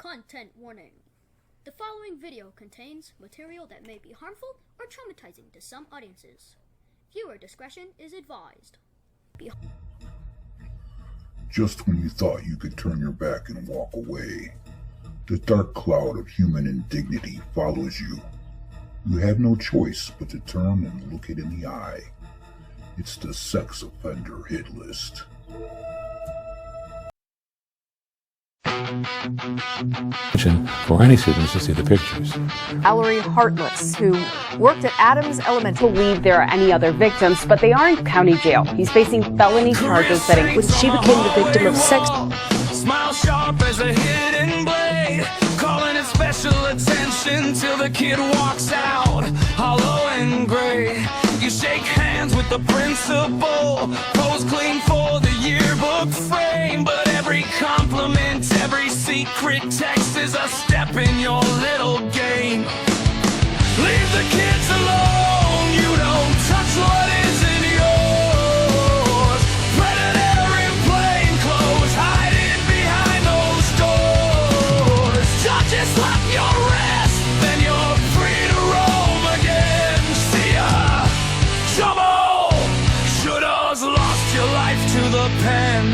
Content warning. The following video contains material that may be harmful or traumatizing to some audiences. Viewer discretion is advised. Just when you thought you could turn your back and walk away, the dark cloud of human indignity follows you. You have no choice but to turn and look it in the eye. It's the sex offender hit list. For any students to see the pictures. Valerie Hartless, who worked at Adams Elementary, believe there are any other victims, but they are in county jail. He's facing felony charges that include she became the victim of sex. Smile sharp as a hidden blade, calling it special attention till the kid walks out, hollow and gray. You shake hands with the principal, pose clean for the yearbook frame, but every compliment, every secret text is a step in your little game. Leave the kids alone, you don't touch what isn't yours. Predator in plain clothes, hiding behind those doors. Judges slap your wrist, then you're free to roam again. See ya, trouble. Should've lost your life to the pen.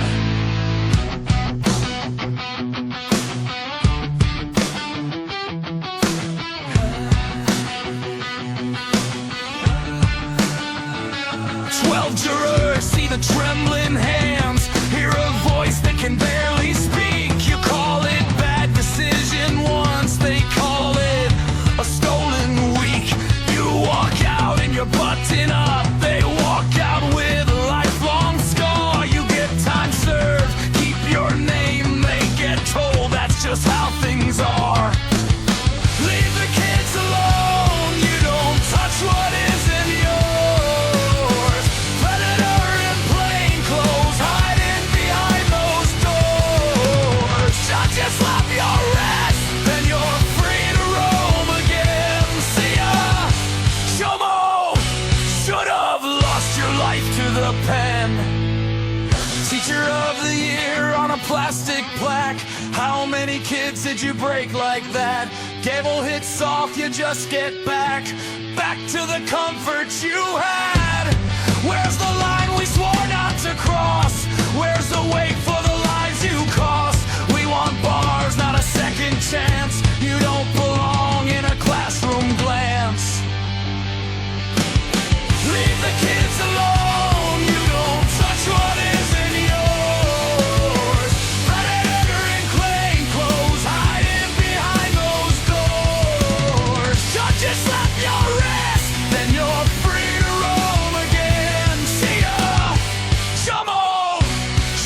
Jurors see the trembling hands, hear a voice that can barely speak. You call it bad decision once, they call it a stolen week. You walk out and you're button up, they walk out with a lifelong scar. You get time served, keep your name, they get told that's just how things are. Leave the kids alone, you don't touch what isn't yours. Slap your wrist, then you're free to roam again. See ya, Shomo. Should've lost your life to the pen. Teacher of the year on a plastic plaque. How many kids did you break like that? Gavel hits soft, you just get back to the comfort you had. Where's the line we swore not to cross? Where's the wait for the lives you cost? We want bars, not a second chance. You don't belong in a classroom glance. Leave the kids alone, you don't touch what isn't yours. Predator in plain clothes, hiding behind those doors. Judges slap your wrist, then you're free to roam again. See ya, Shomo.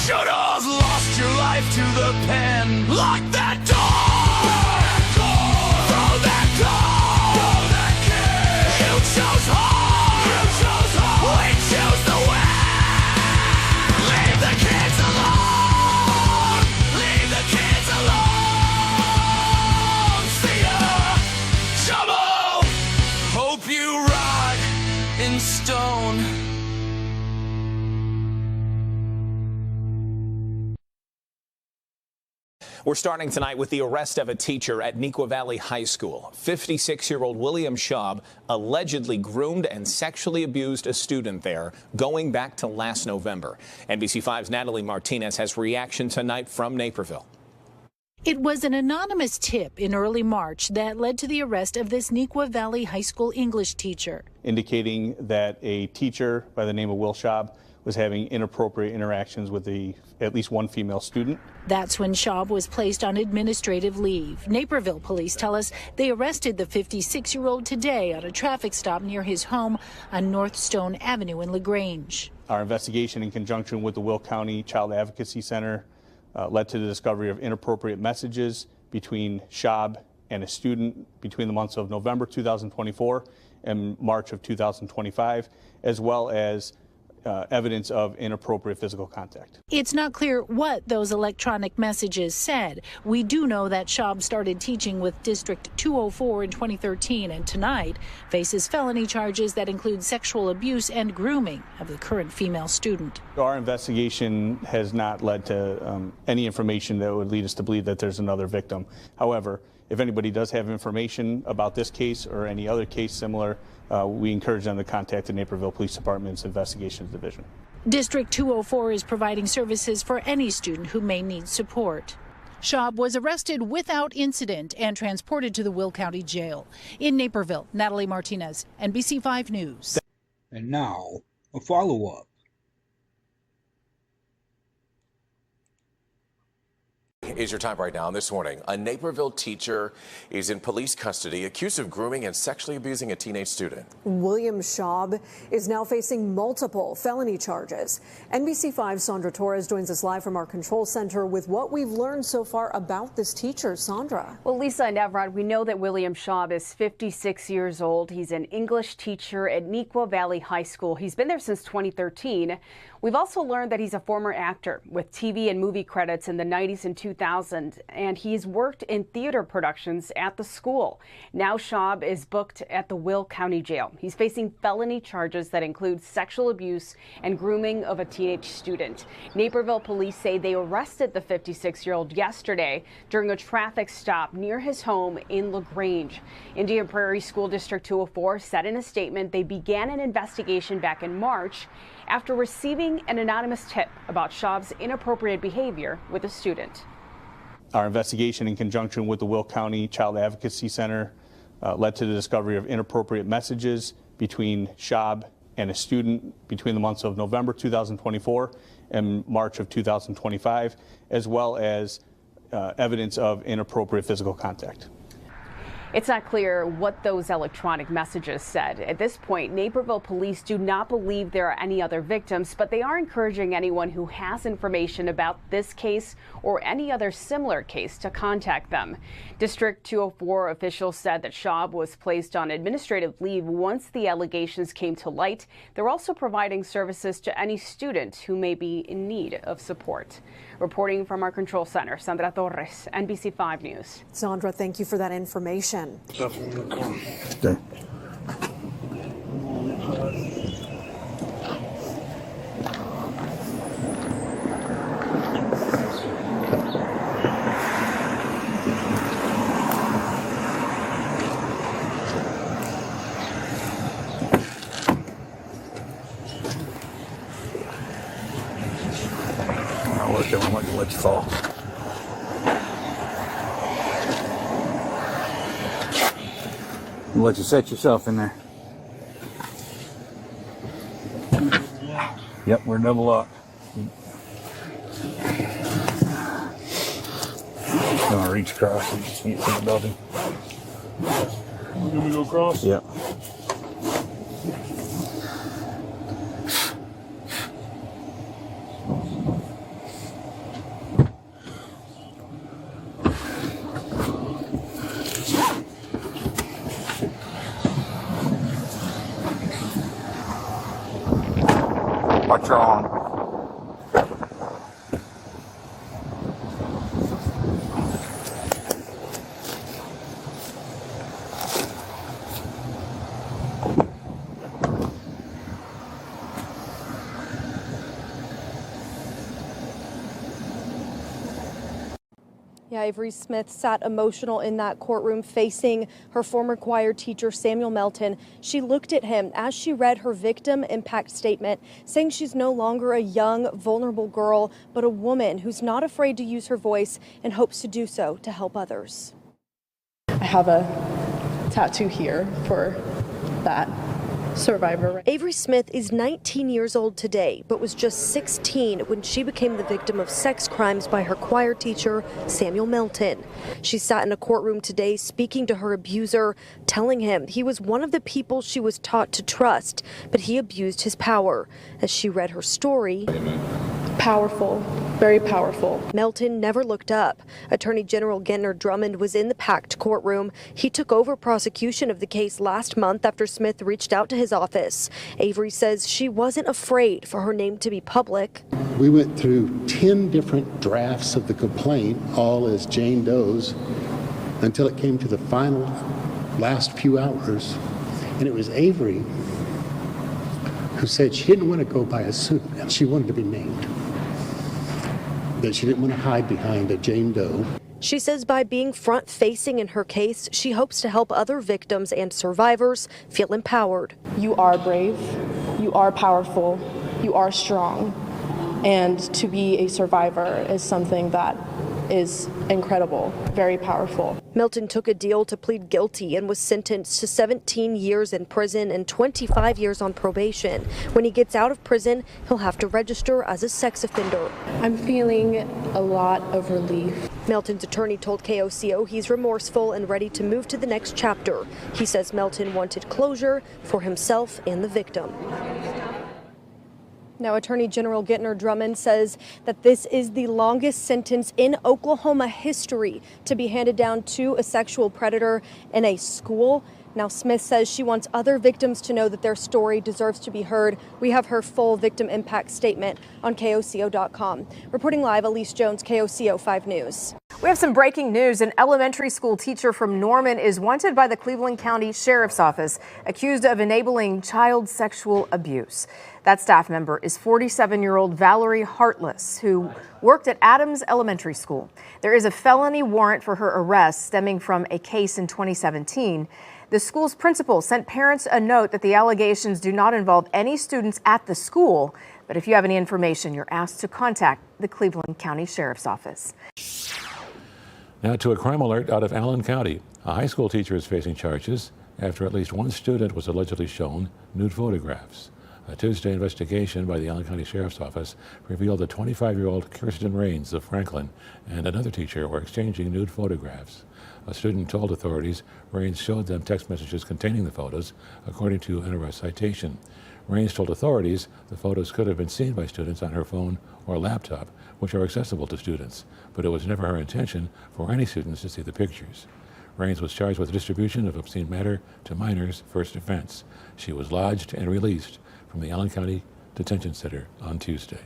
Should've lost your life to the pen. Lock that door! Throw that door! Throw that kid! You chose hard! You chose hard! We choose the way! Leave the kids alone! Leave the kids alone! See ya! Trouble! Hope you rot in stone. We're starting tonight with the arrest of a teacher at Neuqua Valley High School. 56-year-old William Schaub allegedly groomed and sexually abused a student there, going back to last November. NBC5's Natalie Martinez has reaction tonight from Naperville. It was an anonymous tip in early March that led to the arrest of this Neuqua Valley High School English teacher, indicating that a teacher by the name of Will Schaub was having inappropriate interactions with at least one female student. That's when Schaub was placed on administrative leave. Naperville police tell us they arrested the 56-year-old today on a traffic stop near his home on North Stone Avenue in LaGrange. Our investigation in conjunction with the Will County Child Advocacy Center led to the discovery of inappropriate messages between Schaub and a student between the months of November 2024 and March of 2025, as well as evidence of inappropriate physical contact. It's not clear what those electronic messages said. We do know that Schaub started teaching with District 204 in 2013 and tonight faces felony charges that include sexual abuse and grooming of the current female student. Our investigation has not led to any information that would lead us to believe that there's another victim. However, if anybody does have information about this case or any other case similar, we encourage them to contact the Naperville Police Department's Investigations Division. District 204 is providing services for any student who may need support. Schaub was arrested without incident and transported to the Will County Jail. In Naperville, Natalie Martinez, NBC 5 News. And now, a follow-up. Is your time right now. This morning, a Naperville teacher is in police custody accused of grooming and sexually abusing a teenage student. William Schaub is now facing multiple felony charges. NBC5's Sandra Torres joins us live from our control center with what we've learned so far about this teacher. Sandra. Well, Lisa and Evrod, we know that William Schaub is 56 years old. He's an English teacher at Neuqua Valley High School. He's been there since 2013. We've also learned that he's a former actor with TV and movie credits in the 90s and 2000s, and he's worked in theater productions at the school. Now Schaub is booked at the Will County Jail. He's facing felony charges that include sexual abuse and grooming of a teenage student. Naperville police say they arrested the 56-year-old yesterday during a traffic stop near his home in LaGrange. Indian Prairie School District 204 said in a statement they began an investigation back in March after receiving an anonymous tip about Schaub's inappropriate behavior with a student. Our investigation in conjunction with the Will County Child Advocacy Center led to the discovery of inappropriate messages between Schaub and a student between the months of November 2024 and March of 2025, as well as evidence of inappropriate physical contact. It's not clear what those electronic messages said. At this point, Naperville police do not believe there are any other victims, but they are encouraging anyone who has information about this case or any other similar case to contact them. District 204 officials said that Schaub was placed on administrative leave once the allegations came to light. They're also providing services to any student who may be in need of support. Reporting from our control center, Sandra Torres, NBC 5 News. Sandra, thank you for that information. Okay. I'll let you fall. Let you set yourself in there. Yep, we're double locked. Gonna reach across and get to the building. You want me to go across? Yep. Watch your arm. Yeah, Avery Smith sat emotional in that courtroom facing her former choir teacher, Samuel Melton. She looked at him as she read her victim impact statement, saying she's no longer a young, vulnerable girl, but a woman who's not afraid to use her voice and hopes to do so to help others. I have a tattoo here for that survivor. Avery Smith is 19 years old today, but was just 16 when she became the victim of sex crimes by her choir teacher, Samuel Melton. She sat in a courtroom today speaking to her abuser, telling him he was one of the people she was taught to trust, but he abused his power. As she read her story, Powerful, very powerful. Melton never looked up. Attorney General Gentner Drummond was in the packed courtroom. He took over prosecution of the case last month after Smith reached out to his office. Avery says she wasn't afraid for her name to be public. We went through 10 different drafts of the complaint, all as Jane Doe's, until it came to the final last few hours. And it was Avery who said she didn't want to go by a pseudonym. She wanted to be named. That she didn't want to hide behind a Jane Doe. She says by being front-facing in her case, she hopes to help other victims and survivors feel empowered. You are brave, you are powerful, you are strong, and to be a survivor is something that is incredible, very powerful. Melton took a deal to plead guilty and was sentenced to 17 years in prison and 25 years on probation. When he gets out of prison, he'll have to register as a sex offender. I'm feeling a lot of relief. Melton's attorney told KOCO he's remorseful and ready to move to the next chapter. He says Melton wanted closure for himself and the victim. Now, Attorney General Gentner Drummond says that this is the longest sentence in Oklahoma history to be handed down to a sexual predator in a school. Now, Smith says she wants other victims to know that their story deserves to be heard. We have her full victim impact statement on KOCO.com. Reporting live, Elise Jones, KOCO 5 News. We have some breaking news. An elementary school teacher from Norman is wanted by the Cleveland County Sheriff's Office, accused of enabling child sexual abuse. That staff member is 47-year-old Valerie Hartless, who worked at Adams Elementary School. There is a felony warrant for her arrest stemming from a case in 2017. The school's principal sent parents a note that the allegations do not involve any students at the school. But if you have any information, you're asked to contact the Cleveland County Sheriff's Office. Now to a crime alert out of Allen County. A high school teacher is facing charges after at least one student was allegedly shown nude photographs. A Tuesday investigation by the Allen County Sheriff's Office revealed that 25-year-old Kirsten Rains of Franklin and another teacher were exchanging nude photographs. A student told authorities Rains showed them text messages containing the photos, according to an arrest citation. Rains told authorities the photos could have been seen by students on her phone or laptop, which are accessible to students, but it was never her intention for any students to see the pictures. Rains was charged with distribution of obscene matter to minors, first offense. She was lodged and released from the Allen County Detention Center on Tuesday.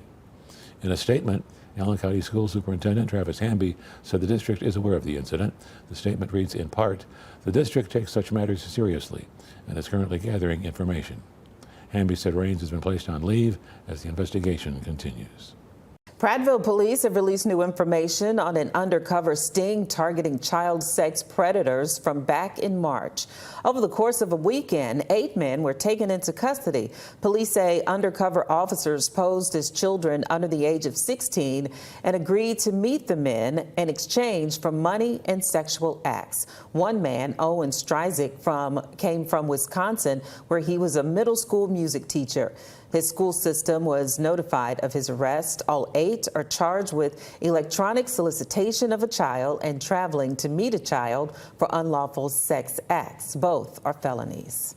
In a statement, Allen County School Superintendent Travis Hamby said the district is aware of the incident. The statement reads in part, "The district takes such matters seriously and is currently gathering information." Hamby said Rains has been placed on leave as the investigation continues. Prattville police have released new information on an undercover sting targeting child sex predators from back in March. Over the course of a weekend, 8 men were taken into custody. Police say undercover officers posed as children under the age of 16 and agreed to meet the men in exchange for money and sexual acts. One man, Owen Stryzik, came from Wisconsin, where he was a middle school music teacher. His school system was notified of his arrest. All 8 are charged with electronic solicitation of a child and traveling to meet a child for unlawful sex acts. Both are felonies.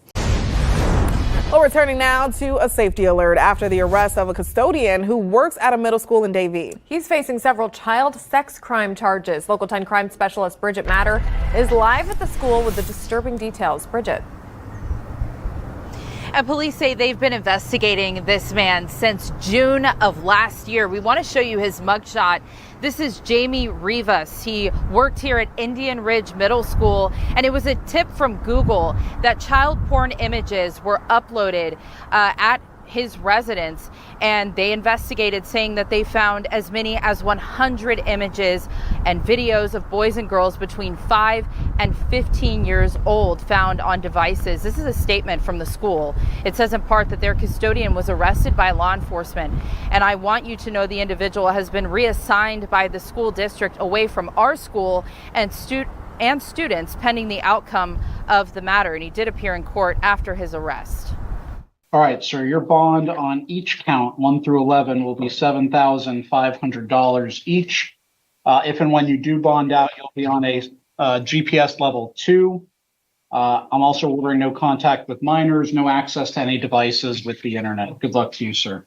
Well, returning now to a safety alert after the arrest of a custodian who works at a middle school in Davie. He's facing several child sex crime charges. Local 10 crime specialist Bridget Matter is live at the school with the disturbing details. Bridget. And police say they've been investigating this man since June of last year. We want to show you his mugshot. This is Jamie Rivas. He worked here at Indian Ridge Middle School, and it was a tip from Google that child porn images were uploaded at his residence, and they investigated, saying that they found as many as 100 images and videos of boys and girls between 5 and 15 years old found on devices. This is a statement from the school. It says in part that their custodian was arrested by law enforcement, and I want you to know the individual has been reassigned by the school district away from our school and students pending the outcome of the matter. And he did appear in court after his arrest. All right, sir, your bond on each count, 1 through 11, will be $7,500 each. If and when you do bond out, you'll be on a GPS level 2. I'm also ordering no contact with minors, no access to any devices with the internet. Good luck to you, sir.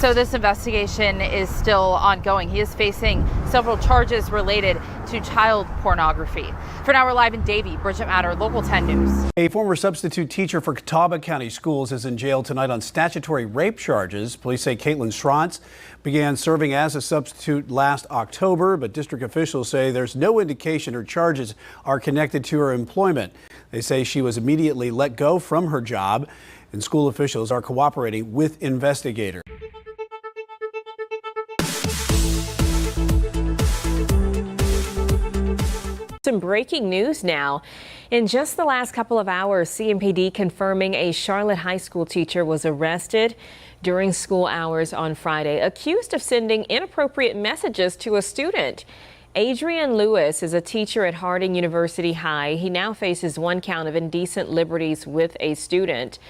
So this investigation is still ongoing. He is facing several charges related to child pornography. For now, we're live in Davie. Bridget Matter, Local 10 News. A former substitute teacher for Catawba County Schools is in jail tonight on statutory rape charges. Police say Caitlin Schrantz began serving as a substitute last October, but district officials say there's no indication her charges are connected to her employment. They say she was immediately let go from her job, and school officials are cooperating with investigators. Some breaking news now. In just the last couple of hours, CMPD confirming a Charlotte high school teacher was arrested during school hours on Friday, accused of sending inappropriate messages to a student. Adrian Lewis is a teacher at Harding University High. He now faces 1 count of indecent liberties with a student.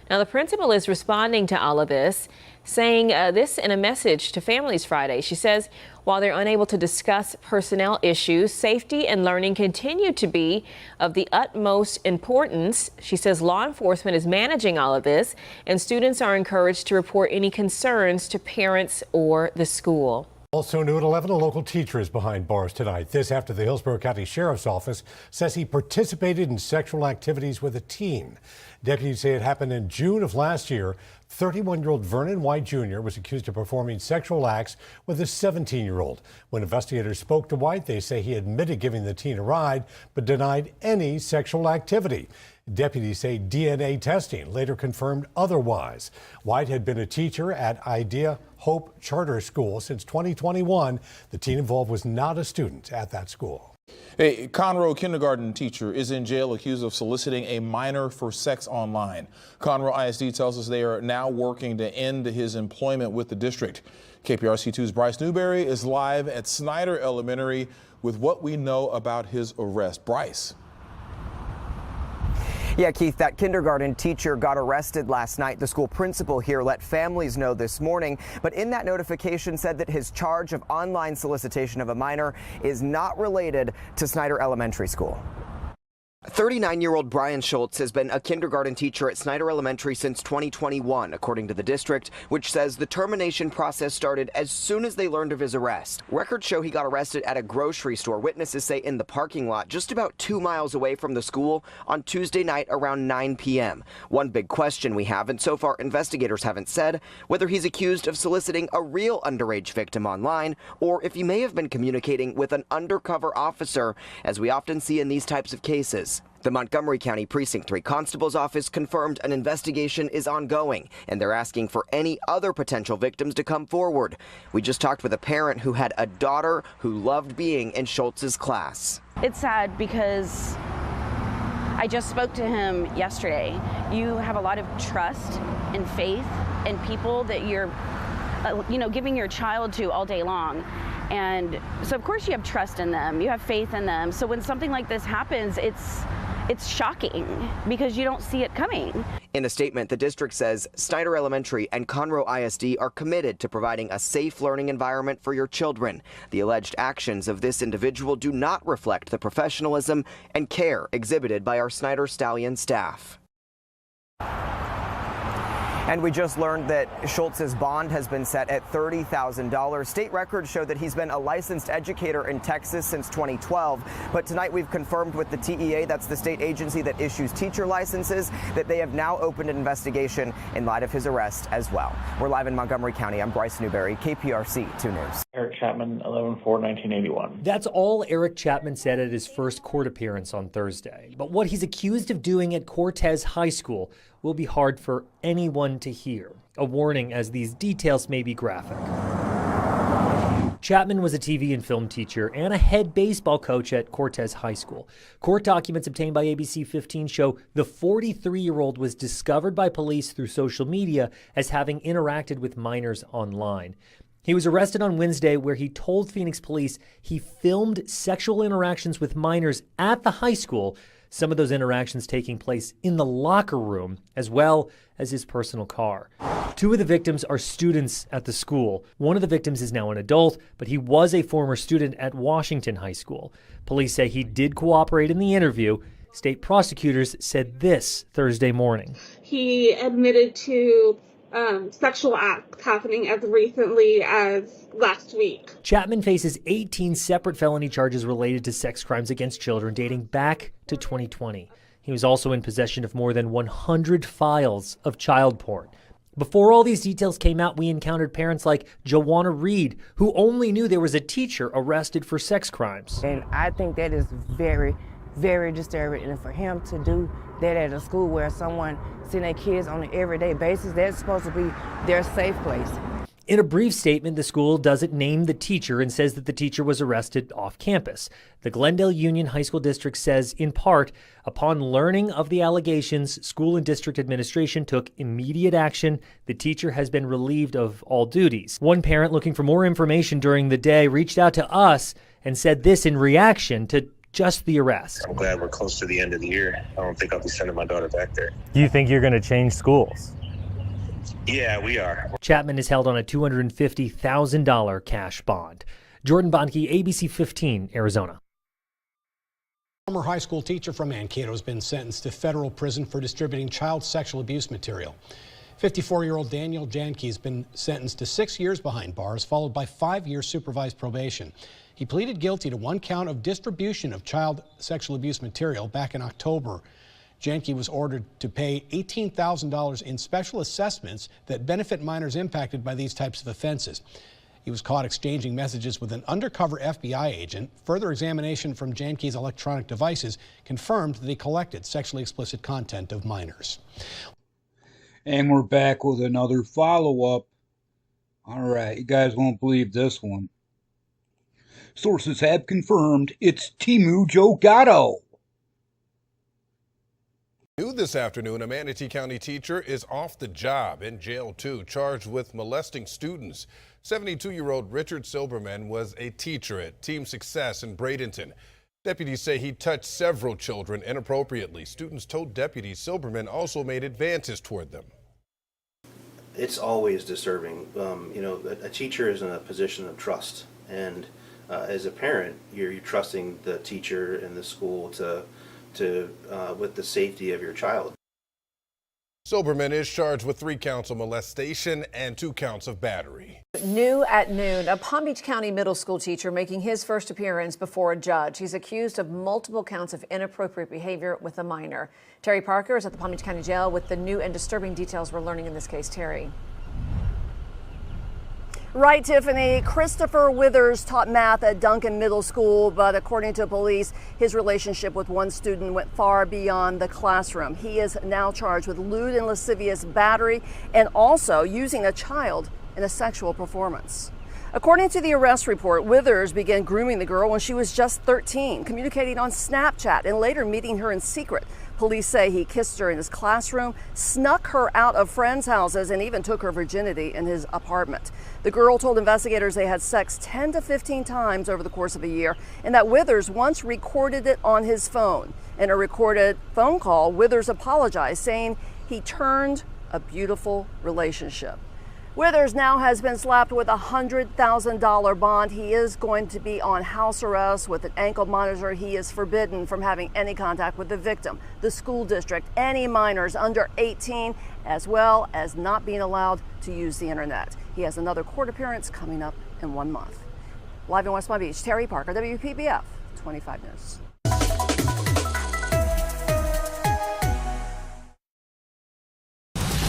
Now, the principal is responding to all of this, saying this in a message to families Friday. She says while they're unable to discuss personnel issues, safety and learning continue to be of the utmost importance. She says law enforcement is managing all of this, and students are encouraged to report any concerns to parents or the school. Also new at 11, a local teacher is behind bars tonight. This after the Hillsborough County Sheriff's Office says he participated in sexual activities with a teen. Deputies say it happened in June of last year. 31-year-old Vernon White Jr. was accused of performing sexual acts with a 17-year-old. When investigators spoke to White, they say he admitted giving the teen a ride, but denied any sexual activity. Deputies say DNA testing later confirmed otherwise. White had been a teacher at Idea Hope Charter School since 2021. The teen involved was not a student at that school. A Conroe kindergarten teacher is in jail accused of soliciting a minor for sex online. Conroe ISD tells us they are now working to end his employment with the district. KPRC2's Bryce Newberry is live at Snyder Elementary with what we know about his arrest. Bryce. Yeah, Keith, that kindergarten teacher got arrested last night. The school principal here let families know this morning, but in that notification said that his charge of online solicitation of a minor is not related to Snyder Elementary School. 39-year-old Brian Schultz has been a kindergarten teacher at Snyder Elementary since 2021, according to the district, which says the termination process started as soon as they learned of his arrest. Records show he got arrested at a grocery store. Witnesses say in the parking lot just about 2 miles away from the school on Tuesday night around 9 p.m. One big question we have, and so far investigators haven't said, whether he's accused of soliciting a real underage victim online or if he may have been communicating with an undercover officer, as we often see in these types of cases. The Montgomery County Precinct 3 Constable's Office confirmed an investigation is ongoing, and they're asking for any other potential victims to come forward. We just talked with a parent who had a daughter who loved being in Schultz's class. It's sad because I just spoke to him yesterday. You have a lot of trust and faith in people that you're, giving your child to all day long. And so of course you have trust in them, you have faith in them. So when something like this happens, it's shocking because you don't see it coming. In a statement, the district says Snyder Elementary and Conroe ISD are committed to providing a safe learning environment for your children. The alleged actions of this individual do not reflect the professionalism and care exhibited by our Snyder Stallion staff. And we just learned that Schultz's bond has been set at $30,000. State records show that he's been a licensed educator in Texas since 2012. But tonight we've confirmed with the TEA, that's the state agency that issues teacher licenses, that they have now opened an investigation in light of his arrest as well. We're live in Montgomery County. I'm Bryce Newberry, KPRC 2 News. Eric Chapman, 11/4/1981. That's all Eric Chapman said at his first court appearance on Thursday. But what he's accused of doing at Cortez High School will be hard for anyone to hear. A warning, as these details may be graphic. Chapman was a TV and film teacher and a head baseball coach at Cortez High School. Court documents obtained by ABC 15 show the 43-year-old was discovered by police through social media as having interacted with minors online. He was arrested on Wednesday, where he told Phoenix police he filmed sexual interactions with minors at the high school, some of those interactions taking place in the locker room, as well as his personal car. Two of the victims are students at the school. One of the victims is now an adult, but he was a former student at Washington High School. Police say he did cooperate in the interview. State prosecutors said this Thursday morning. He admitted to sexual acts happening as recently as last week. Chapman faces 18 separate felony charges related to sex crimes against children dating back to 2020. He was also in possession of more than 100 files of child porn. Before all these details came out, we encountered parents like Joanna Reed, who only knew there was a teacher arrested for sex crimes. And I think that is very, very disturbing. And for him to do that at a school where someone seeing their kids on an everyday basis, that's supposed to be their safe place. In a brief statement, the school doesn't name the teacher and says that the teacher was arrested off campus. The Glendale Union High School District says, in part, upon learning of the allegations, school and district administration took immediate action. The teacher has been relieved of all duties. One parent looking for more information during the day reached out to us and said this in reaction to just the arrest. I'm glad we're close to the end of the year. I don't think I'll be sending my daughter back there. Do you think you're going to change schools? Yeah, we are. Chapman is held on a $250,000 cash bond. Jordan Bonnke, ABC 15, Arizona. Former high school teacher from Mankato has been sentenced to federal prison for distributing child sexual abuse material. 54-year-old Daniel Janke has been sentenced to 6 years behind bars, followed by 5 years supervised probation. He pleaded guilty to 1 count of distribution of child sexual abuse material back in October. Janke was ordered to pay $18,000 in special assessments that benefit minors impacted by these types of offenses. He was caught exchanging messages with an undercover FBI agent. Further examination from Janke's electronic devices confirmed that he collected sexually explicit content of minors. And we're back with another follow-up. All right, you guys won't believe this one. Sources have confirmed it's Timu Joe Gatto. New this afternoon, a Manatee County teacher is off the job, in jail too, charged with molesting students. 72-year-old Richard Silberman was a teacher at Team Success in Bradenton. Deputies say he touched several children inappropriately. Students told deputies Silberman also made advances toward them. It's always disturbing. A teacher is in a position of trust, and as a parent, you're trusting the teacher and the school with the safety of your child. Silberman is charged with 3 counts of molestation and 2 counts of battery. New at noon, a Palm Beach County middle school teacher making his first appearance before a judge. He's accused of multiple counts of inappropriate behavior with a minor. Terry Parker is at the Palm Beach County Jail with the new and disturbing details we're learning in this case. Terry. Right, Tiffany. Christopher Withers taught math at Duncan Middle School, but according to police, his relationship with one student went far beyond the classroom. He is now charged with lewd and lascivious battery and also using a child in a sexual performance. According to the arrest report, Withers began grooming the girl when she was just 13, communicating on Snapchat and later meeting her in secret. Police say he kissed her in his classroom, snuck her out of friends' houses, and even took her virginity in his apartment. The girl told investigators they had sex 10 to 15 times over the course of a year, and that Withers once recorded it on his phone. In a recorded phone call, Withers apologized, saying he turned a beautiful relationship. Withers now has been slapped with a $100,000 bond. He is going to be on house arrest with an ankle monitor. He is forbidden from having any contact with the victim, the school district, any minors under 18, as well as not being allowed to use the internet. He has another court appearance coming up in 1 month. Live in West Palm Beach, Terry Parker, WPBF 25 News.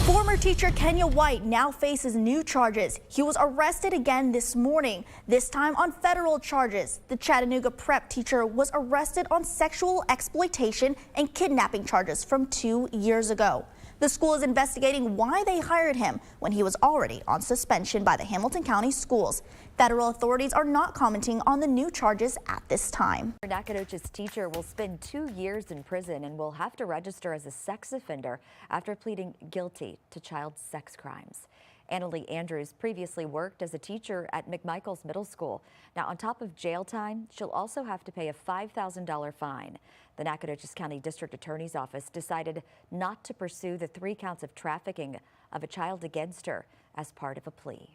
Former teacher Kenya White now faces new charges. He was arrested again this morning, this time on federal charges. The Chattanooga prep teacher was arrested on sexual exploitation and kidnapping charges from 2 years ago. The school is investigating why they hired him when he was already on suspension by the Hamilton County Schools. Federal authorities are not commenting on the new charges at this time. Nacogdoches teacher will spend 2 years in prison and will have to register as a sex offender after pleading guilty to child sex crimes. Annalie Andrews previously worked as a teacher at McMichaels Middle School. Now, on top of jail time, she'll also have to pay a $5,000 fine. The Nacogdoches County District Attorney's Office decided not to pursue the 3 counts of trafficking of a child against her as part of a plea.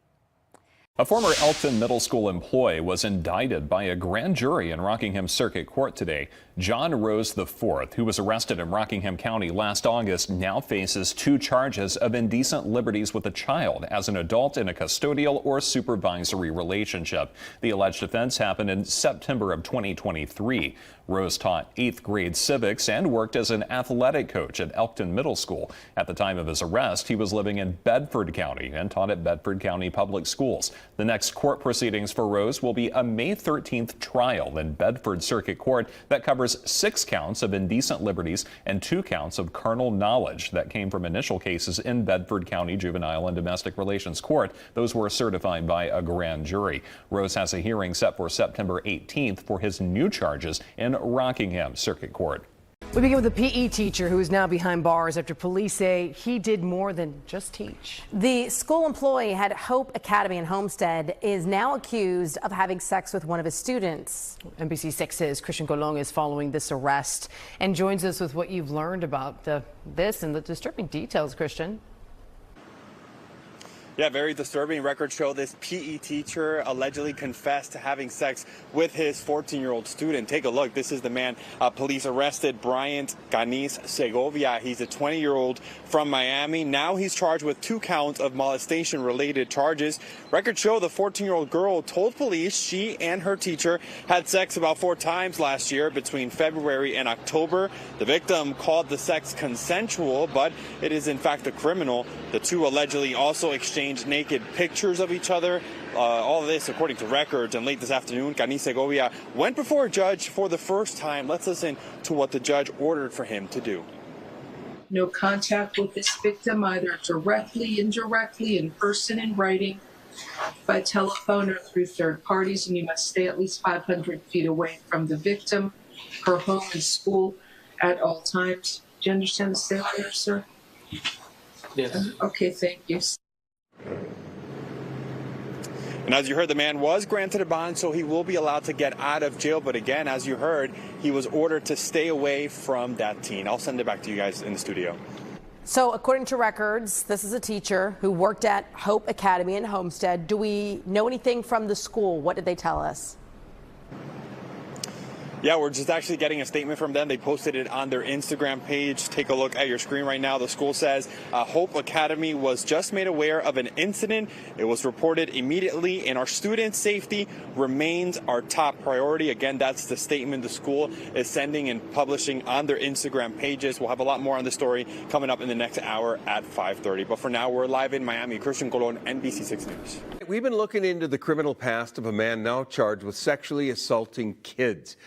A former Elkton Middle School employee was indicted by a grand jury in Rockingham Circuit Court today. John Rose IV, who was arrested in Rockingham County last August, now faces 2 charges of indecent liberties with a child as an adult in a custodial or supervisory relationship. The alleged offense happened in September of 2023. Rose taught 8th grade civics and worked as an athletic coach at Elkton Middle School. At the time of his arrest, he was living in Bedford County and taught at Bedford County Public Schools. The next court proceedings for Rose will be a May 13th trial in Bedford Circuit Court that covers 6 counts of indecent liberties and 2 counts of carnal knowledge that came from initial cases in Bedford County Juvenile and Domestic Relations Court. Those were certified by a grand jury. Rose has a hearing set for September 18th for his new charges in Rockingham Circuit Court. We begin with a PE teacher who is now behind bars after police say he did more than just teach. The school employee at Hope Academy in Homestead is now accused of having sex with one of his students. NBC6's Christian Colon is following this arrest and joins us with what you've learned about this and the disturbing details, Christian. Yeah, very disturbing. Records show this PE teacher allegedly confessed to having sex with his 14-year-old student. Take a look. This is the man police arrested, Bryant Ganis Segovia. He's a 20-year-old from Miami. Now he's charged with 2 counts of molestation-related charges. Records show the 14-year-old girl told police she and her teacher had sex about 4 times last year between February and October. The victim called the sex consensual, but it is in fact a criminal. The 2 allegedly also exchanged naked pictures of each other. All of this according to records. And late this afternoon, Ganis Segovia went before a judge for the first time. Let's listen to what the judge ordered for him to do. No contact with this victim, either directly, indirectly, in person, in writing, by telephone, or through third parties, and you must stay at least 500 feet away from the victim, her home and school at all times. Do you understand the stay there, sir? Yes. Okay, thank you. And as you heard, the man was granted a bond, so he will be allowed to get out of jail. But again, as you heard, he was ordered to stay away from that teen. I'll send it back to you guys in the studio. So according to records, this is a teacher who worked at Hope Academy in Homestead. Do we know anything from the school? What did they tell us? Yeah, we're just actually getting a statement from them. They posted it on their Instagram page. Take a look at your screen right now. The school says Hope Academy was just made aware of an incident. It was reported immediately, and our students' safety remains our top priority. Again, that's the statement the school is sending and publishing on their Instagram pages. We'll have a lot more on the story coming up in the next hour at 5:30. But for now, we're live in Miami. Christian Colon, NBC6 News. We've been looking into the criminal past of a man now charged with sexually assaulting kids.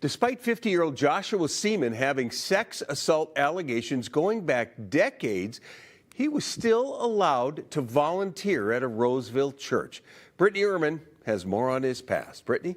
Despite 50-year-old Joshua Seaman having sex assault allegations going back decades, he was still allowed to volunteer at a Roseville church. Brittany Ehrman has more on his past. Brittany?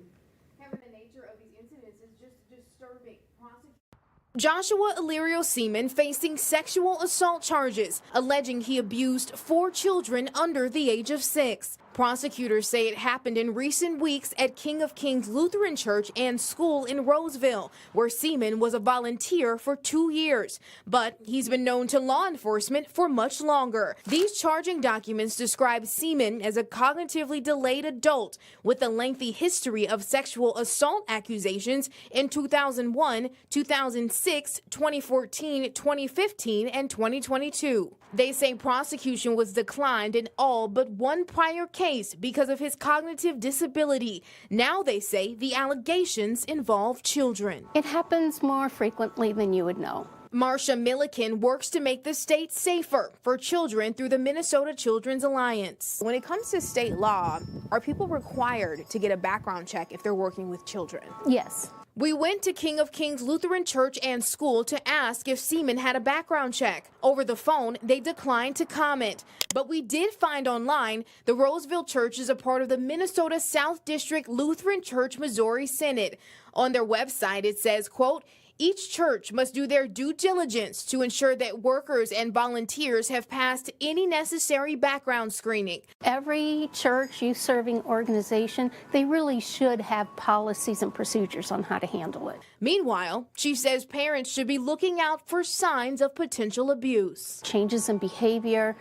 Joshua Illyrio Seaman facing sexual assault charges, alleging he abused 4 children under the age of 6. Prosecutors say it happened in recent weeks at King of Kings Lutheran Church and School in Roseville, where Seaman was a volunteer for 2 years. But he's been known to law enforcement for much longer. These charging documents describe Seaman as a cognitively delayed adult with a lengthy history of sexual assault accusations in 2001, 2006, 2014, 2015, and 2022. They say prosecution was declined in all but one prior case because of his cognitive disability. Now they say the allegations involve children. It happens more frequently than you would know. Marsha Milliken works to make the state safer for children through the Minnesota Children's Alliance. When it comes to state law, are people required to get a background check if they're working with children? Yes. We went to King of Kings Lutheran Church and School to ask if Seaman had a background check. Over the phone, they declined to comment. But we did find online the Roseville Church is a part of the Minnesota South District Lutheran Church Missouri Synod. On their website, it says, quote, each church must do their due diligence to ensure that workers and volunteers have passed any necessary background screening. Every church, youth serving organization, they really should have policies and procedures on how to handle it. Meanwhile, she says parents should be looking out for signs of potential abuse. Changes in behavior,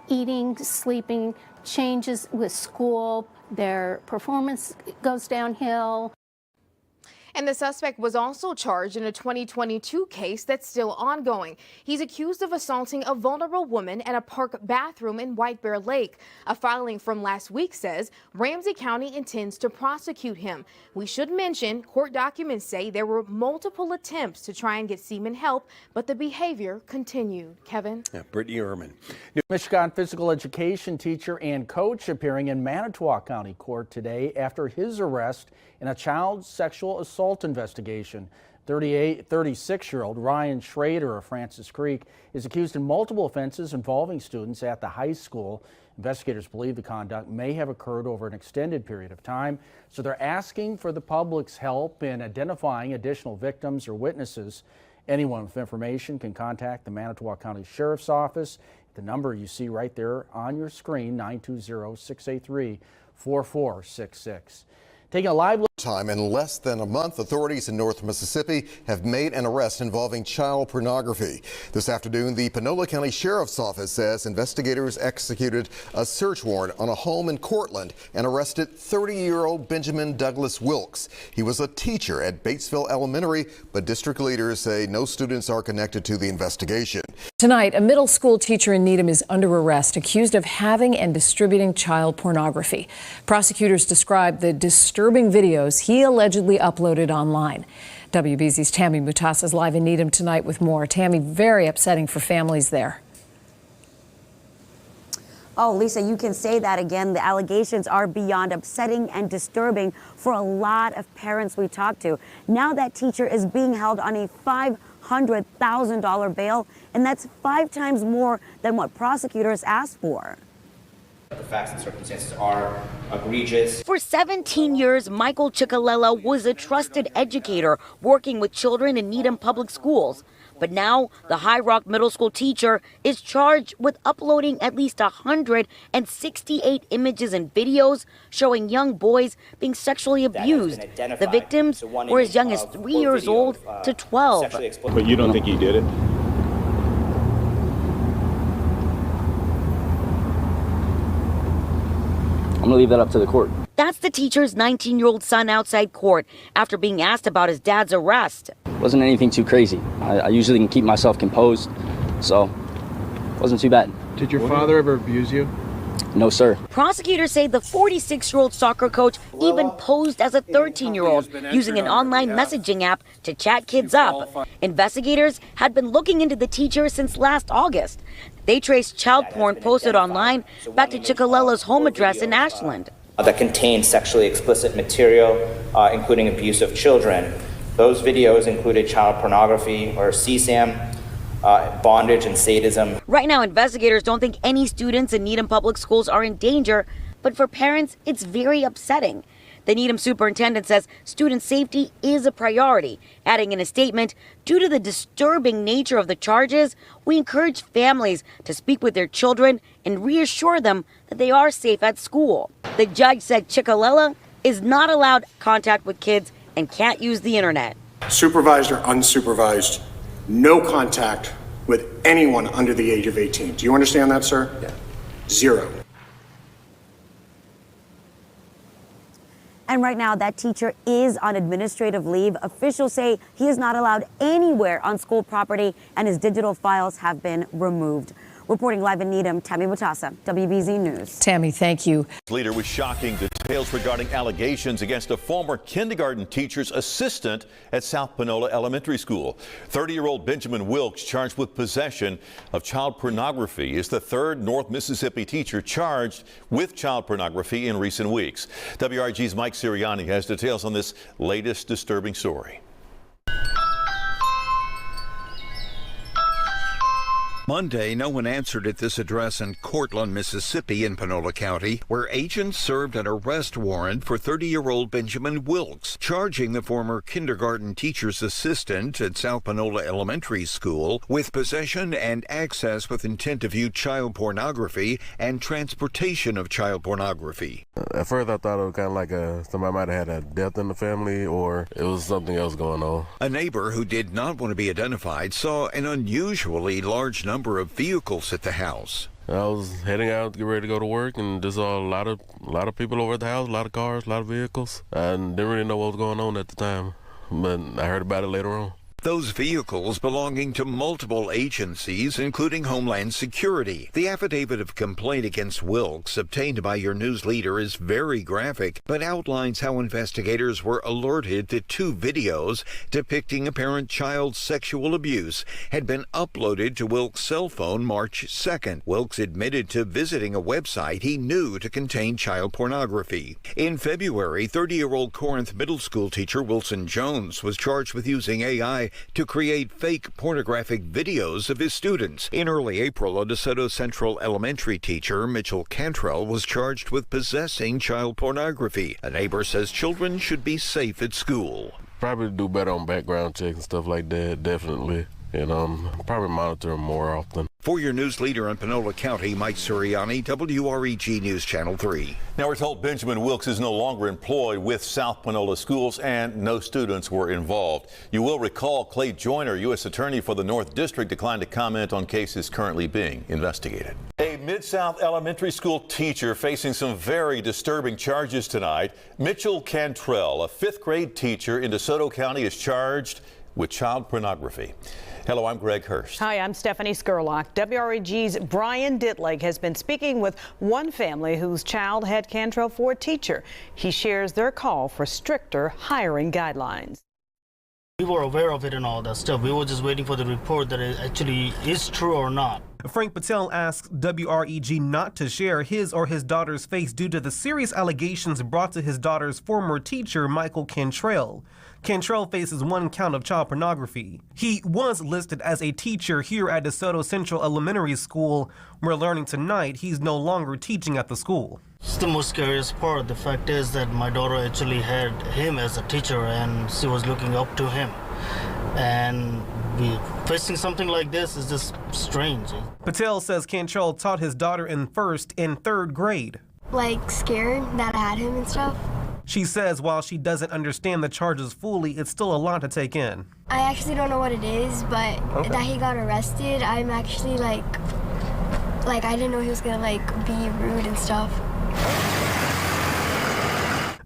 eating, sleeping, changes with school, their performance goes downhill. And the suspect was also charged in a 2022 case that's still ongoing. He's accused of assaulting a vulnerable woman at a park bathroom in White Bear Lake. A filing from last week says Ramsey County intends to prosecute him. We should mention court documents say there were multiple attempts to try and get Seaman help, but the behavior continued. Kevin? Yeah, Brittany Ehrman. Michigan physical education teacher and coach appearing in Manitowoc County Court today after his arrest in a child sexual assault investigation. 36-year-old Ryan Schrader of Francis Creek is accused in multiple offenses involving students at the high school. Investigators believe the conduct may have occurred over an extended period of time, so they're asking for the public's help in identifying additional victims or witnesses. Anyone with information can contact the Manitowoc County Sheriff's Office. The number you see right there on your screen, 920-683-4466. Taking a live look. Time in less than a month, authorities in North Mississippi have made an arrest involving child pornography. This afternoon, the Panola County Sheriff's Office says investigators executed a search warrant on a home in Cortland and arrested 30-year-old Benjamin Douglas Wilkes. He was a teacher at Batesville Elementary, but district leaders say no students are connected to the investigation. Tonight, a middle school teacher in Needham is under arrest, accused of having and distributing child pornography. Prosecutors describe the disturbing videos he allegedly uploaded online. WBZ's Tammy Mutasa is live in Needham tonight with more. Tammy, very upsetting for families there. Oh, Lisa, you can say that again. The allegations are beyond upsetting and disturbing for a lot of parents we talked to. Now that teacher is being held on a $500,000 bail, and that's 5 times more than what prosecutors asked for. The facts and circumstances are egregious. For 17 years, Michael Ciccalella was a trusted educator working with children in Needham Public Schools. But now the High Rock Middle School teacher is charged with uploading at least 168 images and videos showing young boys being sexually abused. The victims were as young as 3 years old to 12. But you don't think he did it? I'm gonna leave that up to the court. That's the teacher's 19-year-old son outside court after being asked about his dad's arrest. Wasn't anything too crazy. I usually can keep myself composed, so wasn't too bad. Did your father ever abuse you? No, sir. Prosecutors say the 46-year-old soccer coach even posed as a 13-year-old using an online messaging app to chat kids up. Investigators had been looking into the teacher since last August. They traced child porn posted online back to Cicalella's home address in Ashland. That contained sexually explicit material, including abuse of children. Those videos included child pornography or CSAM, bondage and sadism. Right now, investigators don't think any students in Needham Public Schools are in danger, but for parents, it's very upsetting. The Needham superintendent says student safety is a priority, adding in a statement, due to the disturbing nature of the charges, we encourage families to speak with their children and reassure them that they are safe at school. The judge said Ciccalella is not allowed contact with kids and can't use the internet. Supervised or unsupervised, no contact with anyone under the age of 18. Do you understand that, sir? Yeah. 0. And right now, that teacher is on administrative leave. Officials say he is not allowed anywhere on school property and his digital files have been removed. Reporting live in Needham, Tammy Mutasa, WBZ News. Tammy, thank you. Leader with shocking details regarding allegations against a former kindergarten teacher's assistant at South Panola Elementary School. 30-year-old Benjamin Wilkes, charged with possession of child pornography, is the third North Mississippi teacher charged with child pornography in recent weeks. WRG's Mike Sirianni has details on this latest disturbing story. Monday, no one answered at this address in Cortland, Mississippi in Panola County, where agents served an arrest warrant for 30-year-old Benjamin Wilkes, charging the former kindergarten teacher's assistant at South Panola Elementary School with possession and access with intent to view child pornography and transportation of child pornography. At first, I thought it was kind of like somebody might have had a death in the family or it was something else going on. A neighbor who did not want to be identified saw an unusually large number of vehicles at the house. I was heading out to get ready to go to work, and just saw a lot of people over at the house, a lot of cars, a lot of vehicles. I didn't really know what was going on at the time, but I heard about it later on. Those vehicles belonging to multiple agencies, including Homeland Security. The affidavit of complaint against Wilkes, obtained by your news leader, is very graphic, but outlines how investigators were alerted that 2 videos depicting apparent child sexual abuse had been uploaded to Wilkes' cell phone March 2nd. Wilkes admitted to visiting a website he knew to contain child pornography. In February, 30-year-old Corinth Middle School teacher Wilson Jones was charged with using AI to create fake pornographic videos of his students. In early April, a DeSoto Central Elementary teacher, Mitchell Cantrell, was charged with possessing child pornography. A neighbor says children should be safe at school. Probably do better on background checks and stuff like that, definitely. And probably monitor them more often. For your news leader in Panola County, Mike Suriani, WREG News Channel 3. Now we're told Benjamin Wilkes is no longer employed with South Panola Schools and no students were involved. You will recall Clay Joyner, U.S. Attorney for the North District, declined to comment on cases currently being investigated. A Mid-South Elementary School teacher facing some very disturbing charges tonight. Mitchell Cantrell, a 5th grade teacher in DeSoto County, is charged with child pornography. Hello, I'm Greg Hurst. Hi, I'm Stephanie Skurlock. WREG's Brian Dittlake has been speaking with one family whose child had Cantrell for a teacher. He shares their call for stricter hiring guidelines. We were aware of it and all that stuff. We were just waiting for the report that it actually is true or not. Frank Patel asks WREG not to share his or his daughter's face due to the serious allegations brought to his daughter's former teacher, Michael Cantrell. Cantrell faces 1 count of child pornography. He was listed as a teacher here at DeSoto Central Elementary School. We're learning tonight he's no longer teaching at the school. It's the most scariest part. The fact is that my daughter actually had him as a teacher and she was looking up to him. And facing something like this is just strange. Patel says Cantrell taught his daughter in 1st and 3rd grade. Like scared that I had him and stuff. She says while she doesn't understand the charges fully, it's still a lot to take in. I actually don't know what it is, but that he got arrested, I'm actually like I didn't know he was gonna be rude and stuff.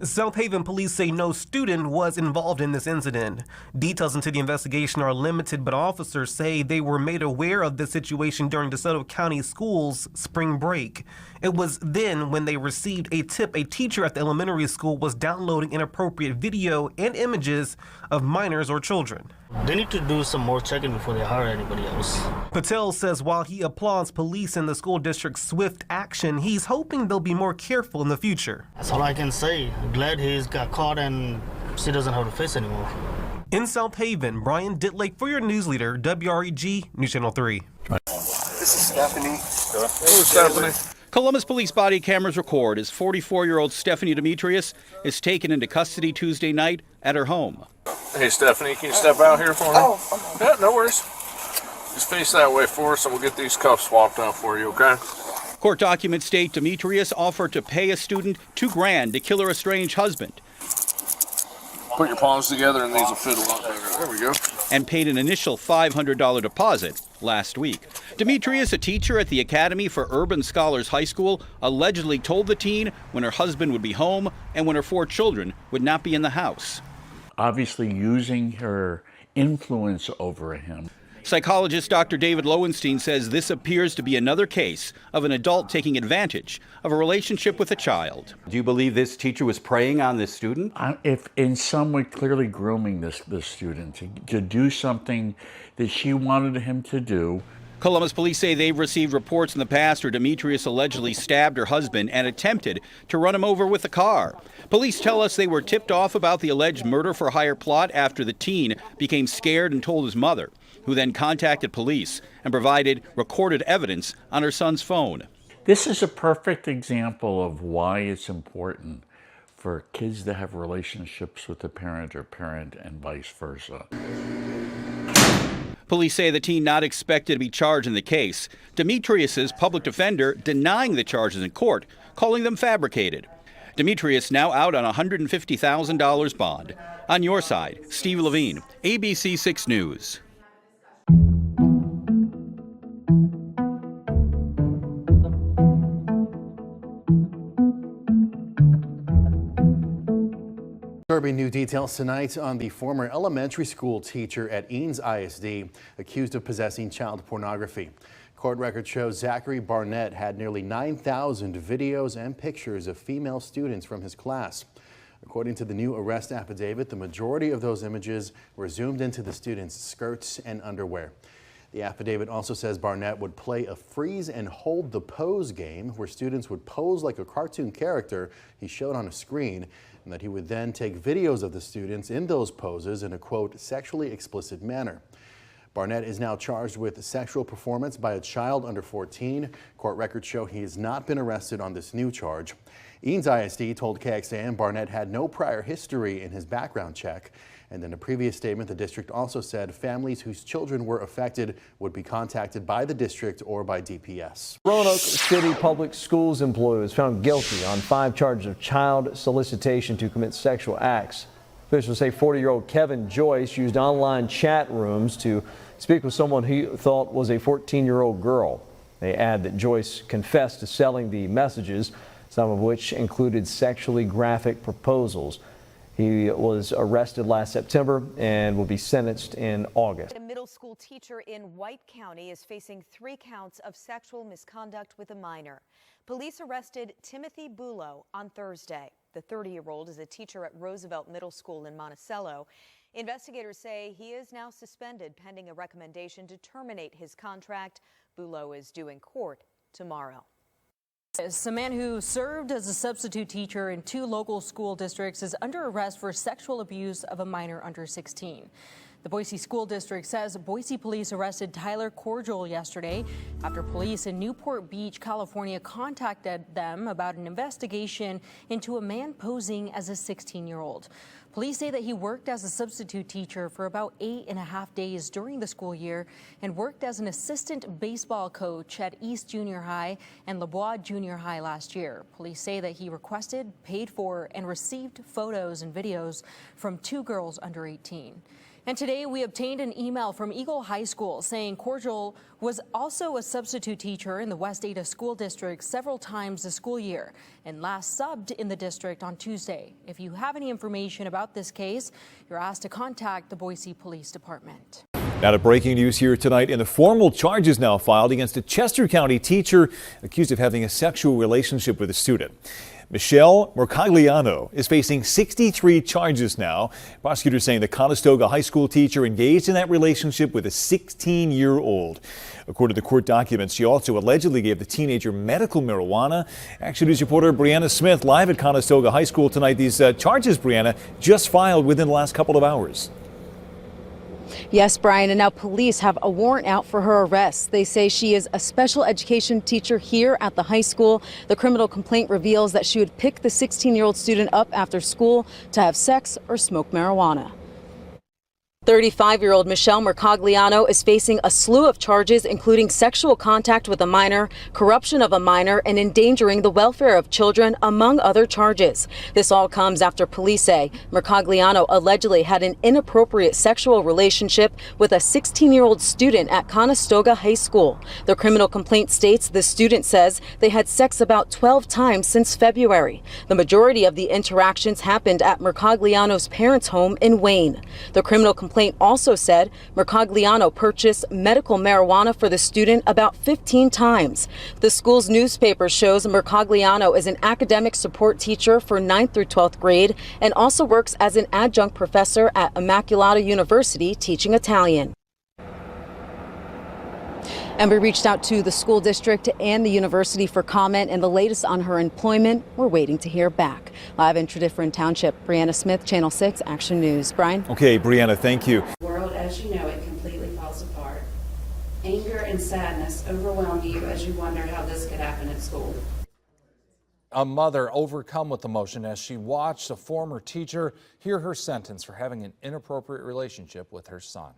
South Haven police say no student was involved in this incident. Details into the investigation are limited, but officers say they were made aware of the situation during DeSoto County Schools' spring break. It was then when they received a tip a teacher at the elementary school was downloading inappropriate video and images of minors or children. They need to do some more checking before they hire anybody else. Patel says while he applauds police and the school district's swift action, he's hoping they'll be more careful in the future. That's all I can say. I'm glad he's got caught and she doesn't have to face anymore. In South Haven, Brian Dittlake for your news leader, WREG News Channel 3. This is Stephanie. Hello, Stephanie. Columbus police body cameras record as 44-year-old Stephanie Demetrius is taken into custody Tuesday night at her home. Hey, Stephanie, can you step out here for me? Oh, okay. Yeah, no worries. Just face that way for us and we'll get these cuffs swapped out for you, okay? Court documents state Demetrius offered to pay a student $2,000 to kill her estranged husband. Put your palms together and these will fit a lot better. There we go. And paid an initial $500 deposit last week. Demetrius, a teacher at the Academy for Urban Scholars High School, allegedly told the teen when her husband would be home and when her 4 children would not be in the house. Obviously using her influence over him. Psychologist Dr. David Lowenstein says this appears to be another case of an adult taking advantage of a relationship with a child. Do you believe this teacher was preying on this student? If in some way clearly grooming this student to do something that she wanted him to do. Columbus police say they've received reports in the past where Demetrius allegedly stabbed her husband and attempted to run him over with a car. Police tell us they were tipped off about the alleged murder-for-hire plot after the teen became scared and told his mother, who then contacted police and provided recorded evidence on her son's phone. This is a perfect example of why it's important for kids to have relationships with the parent or parent and vice versa. Police say the teen not expected to be charged in the case. Demetrius's public defender denying the charges in court, calling them fabricated. Demetrius now out on a $150,000 bond. On your side, Steve Levine, ABC 6 News. Disturbing new details tonight on the former elementary school teacher at Eanes ISD accused of possessing child pornography. Court records show Zachary Barnett had nearly 9,000 videos and pictures of female students from his class. According to the new arrest affidavit, the majority of those images were zoomed into the students' skirts and underwear. The affidavit also says Barnett would play a freeze and hold the pose game where students would pose like a cartoon character he showed on a screen, and that he would then take videos of the students in those poses in a, quote, sexually explicit manner. Barnett is now charged with sexual performance by a child under 14. Court records show he has not been arrested on this new charge. Eanes ISD told KXAN Barnett had no prior history in his background check. And in a previous statement, the district also said families whose children were affected would be contacted by the district or by DPS. Roanoke City Public Schools employee was found guilty on 5 charges of child solicitation to commit sexual acts. Officials say 40-year-old Kevin Joyce used online chat rooms to speak with someone he thought was a 14-year-old girl. They add that Joyce confessed to selling the messages, some of which included sexually graphic proposals. He was arrested last September and will be sentenced in August. A middle school teacher in White County is facing 3 counts of sexual misconduct with a minor. Police arrested Timothy Bulow on Thursday. The 30-year-old is a teacher at Roosevelt Middle School in Monticello. Investigators say he is now suspended pending a recommendation to terminate his contract. Bulow is due in court tomorrow. A man who served as a substitute teacher in 2 local school districts is under arrest for sexual abuse of a minor under 16. The Boise School District says Boise police arrested Tyler Cordial yesterday after police in Newport Beach, California contacted them about an investigation into a man posing as a 16-year-old. Police say that he worked as a substitute teacher for about 8.5 days during the school year and worked as an assistant baseball coach at East Junior High and LeBois Junior High last year. Police say that he requested, paid for, and received photos and videos from 2 girls under 18. And today we obtained an email from Eagle High School saying Cordial was also a substitute teacher in the West Ada School District several times this school year and last subbed in the district on Tuesday. If you have any information about this case, you're asked to contact the Boise Police Department. Now to breaking news here tonight, and the formal charges now filed against a Chester County teacher accused of having a sexual relationship with a student. Michelle Mercogliano is facing 63 charges now. Prosecutors saying the Conestoga High School teacher engaged in that relationship with a 16-year-old. According to court documents, she also allegedly gave the teenager medical marijuana. Action News reporter Brianna Smith live at Conestoga High School tonight. These charges, Brianna, just filed within the last couple of hours. Yes, Brian, and now police have a warrant out for her arrest. They say she is a special education teacher here at the high school. The criminal complaint reveals that she would pick the 16-year-old student up after school to have sex or smoke marijuana. 35-year-old Michelle Mercogliano is facing a slew of charges, including sexual contact with a minor, corruption of a minor, and endangering the welfare of children, among other charges. This all comes after police say Mercogliano allegedly had an inappropriate sexual relationship with a 16-year-old student at Conestoga High School. The criminal complaint states the student says they had sex about 12 times since February. The majority of the interactions happened at Mercogliano's parents' home in Wayne. The criminal complaint also said Mercogliano purchased medical marijuana for the student about 15 times. The school's newspaper shows Mercogliano is an academic support teacher for 9th through 12th grade and also works as an adjunct professor at Immaculata University teaching Italian. And we reached out to the school district and the university for comment, and the latest on her employment, we're waiting to hear back. Live in Tredyffrin Township, Brianna Smith, Channel 6 Action News. Brian? Okay, Brianna, thank you. The world as you know it completely falls apart. Anger and sadness overwhelm you as you wonder how this could happen at school. A mother overcome with emotion as she watched a former teacher hear her sentence for having an inappropriate relationship with her son.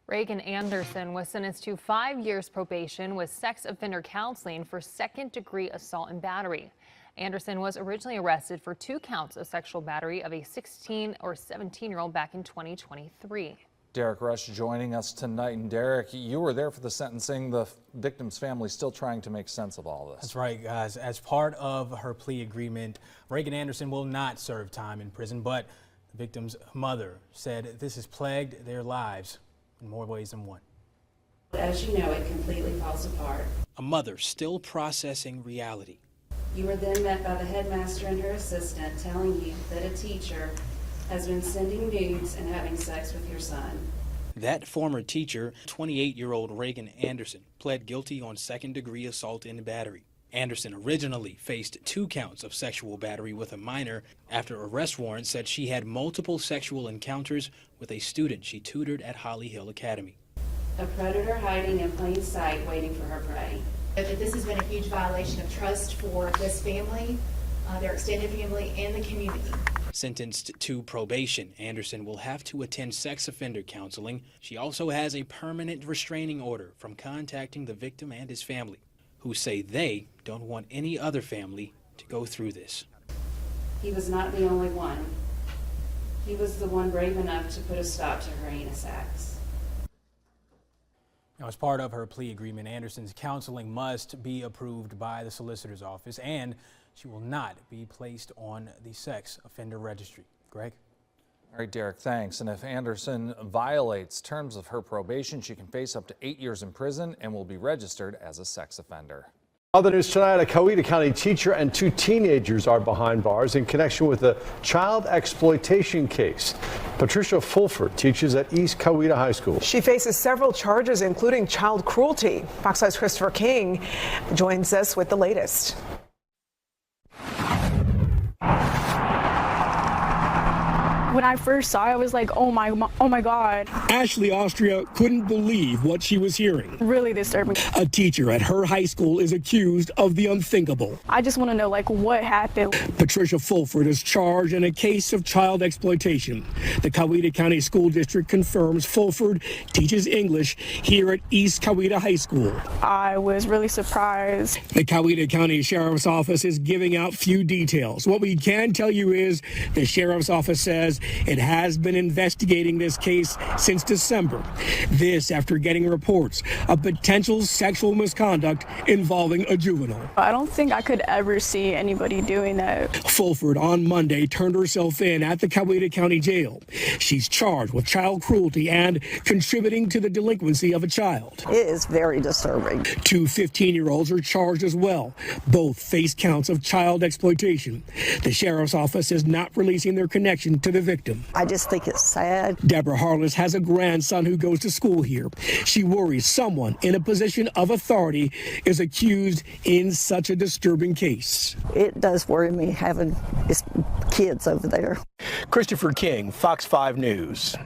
Reagan Anderson was sentenced to 5 years probation with sex offender counseling for second-degree assault and battery. Anderson was originally arrested for 2 counts of sexual battery of a 16 or 17-year-old back in 2023. Derek Rush joining us tonight. And Derek, you were there for the sentencing. The victim's family still trying to make sense of all this. That's right, guys. As part of her plea agreement, Reagan Anderson will not serve time in prison, but The victim's mother said this has plagued their lives in more ways than one. As you know, it completely falls apart. A mother still processing reality. You were then met by the headmaster and her assistant telling you that a teacher has been sending nudes and having sex with your son. That former teacher, 28-year-old Reagan Anderson, pled guilty on second-degree assault and battery. Anderson originally faced 2 counts of sexual battery with a minor after arrest warrants said she had multiple sexual encounters with a student she tutored at Holly Hill Academy. A predator hiding in plain sight waiting for her prey. That this has been a huge violation of trust for this family, their extended family, and the community. Sentenced to probation, Anderson will have to attend sex offender counseling. She also has a permanent restraining order from contacting the victim and his family, who say they don't want any other family to go through this. He was not the only one. He was the one brave enough to put a stop to her heinous acts. Now, as part of her plea agreement, Anderson's counseling must be approved by the solicitor's office, and she will not be placed on the sex offender registry. Greg? All right, Derek, thanks. And if Anderson violates terms of her probation, she can face up to 8 years in prison and will be registered as a sex offender. Other news tonight, a Coweta County teacher and 2 teenagers are behind bars in connection with a child exploitation case. Patricia Fulford teaches at East Coweta High School. She faces several charges, including child cruelty. Fox 5's Christopher King joins us with the latest. When I first saw it, I was like, oh my God. Ashley Austria couldn't believe what she was hearing. Really disturbing. A teacher at her high school is accused of the unthinkable. I just want to know, like, what happened. Patricia Fulford is charged in a case of child exploitation. The Coweta County School District confirms Fulford teaches English here at East Coweta High School. I was really surprised. The Coweta County Sheriff's Office is giving out few details. What we can tell you is the Sheriff's Office says it has been investigating this case since December. This after getting reports of potential sexual misconduct involving a juvenile. I don't think I could ever see anybody doing that. Fulford on Monday turned herself in at the Coweta County Jail. She's charged with child cruelty and contributing to the delinquency of a child. It is very disturbing. 2 15-year-olds are charged as well. Both face counts of child exploitation. The Sheriff's Office is not releasing their connection to the victim. I just think it's sad. Deborah Harless has a grandson who goes to school here. She worries someone in a position of authority is accused in such a disturbing case. It does worry me having kids over there. Christopher King, Fox 5 News.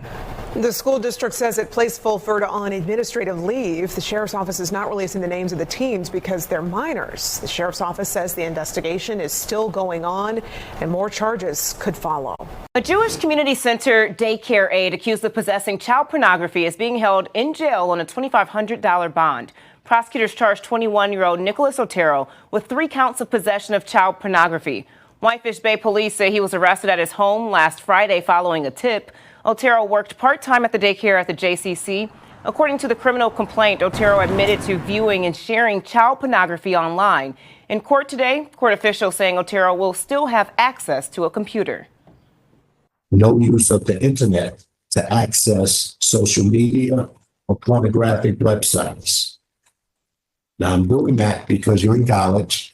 The school district says it placed Fulford on administrative leave. The sheriff's office is not releasing the names of the teens because they're minors. The sheriff's office says the investigation is still going on and more charges could follow. A Jewish community center daycare aide accused of possessing child pornography is being held in jail on a $2,500 bond. Prosecutors charged 21-year-old Nicholas Otero with 3 counts of possession of child pornography. Whitefish Bay police say he was arrested at his home last Friday following a tip. Otero worked part-time at the daycare at the JCC. According to the criminal complaint, Otero admitted to viewing and sharing child pornography online. In court today, court officials saying Otero will still have access to a computer. No use of the internet to access social media or pornographic websites. Now, I'm doing that because you're in college.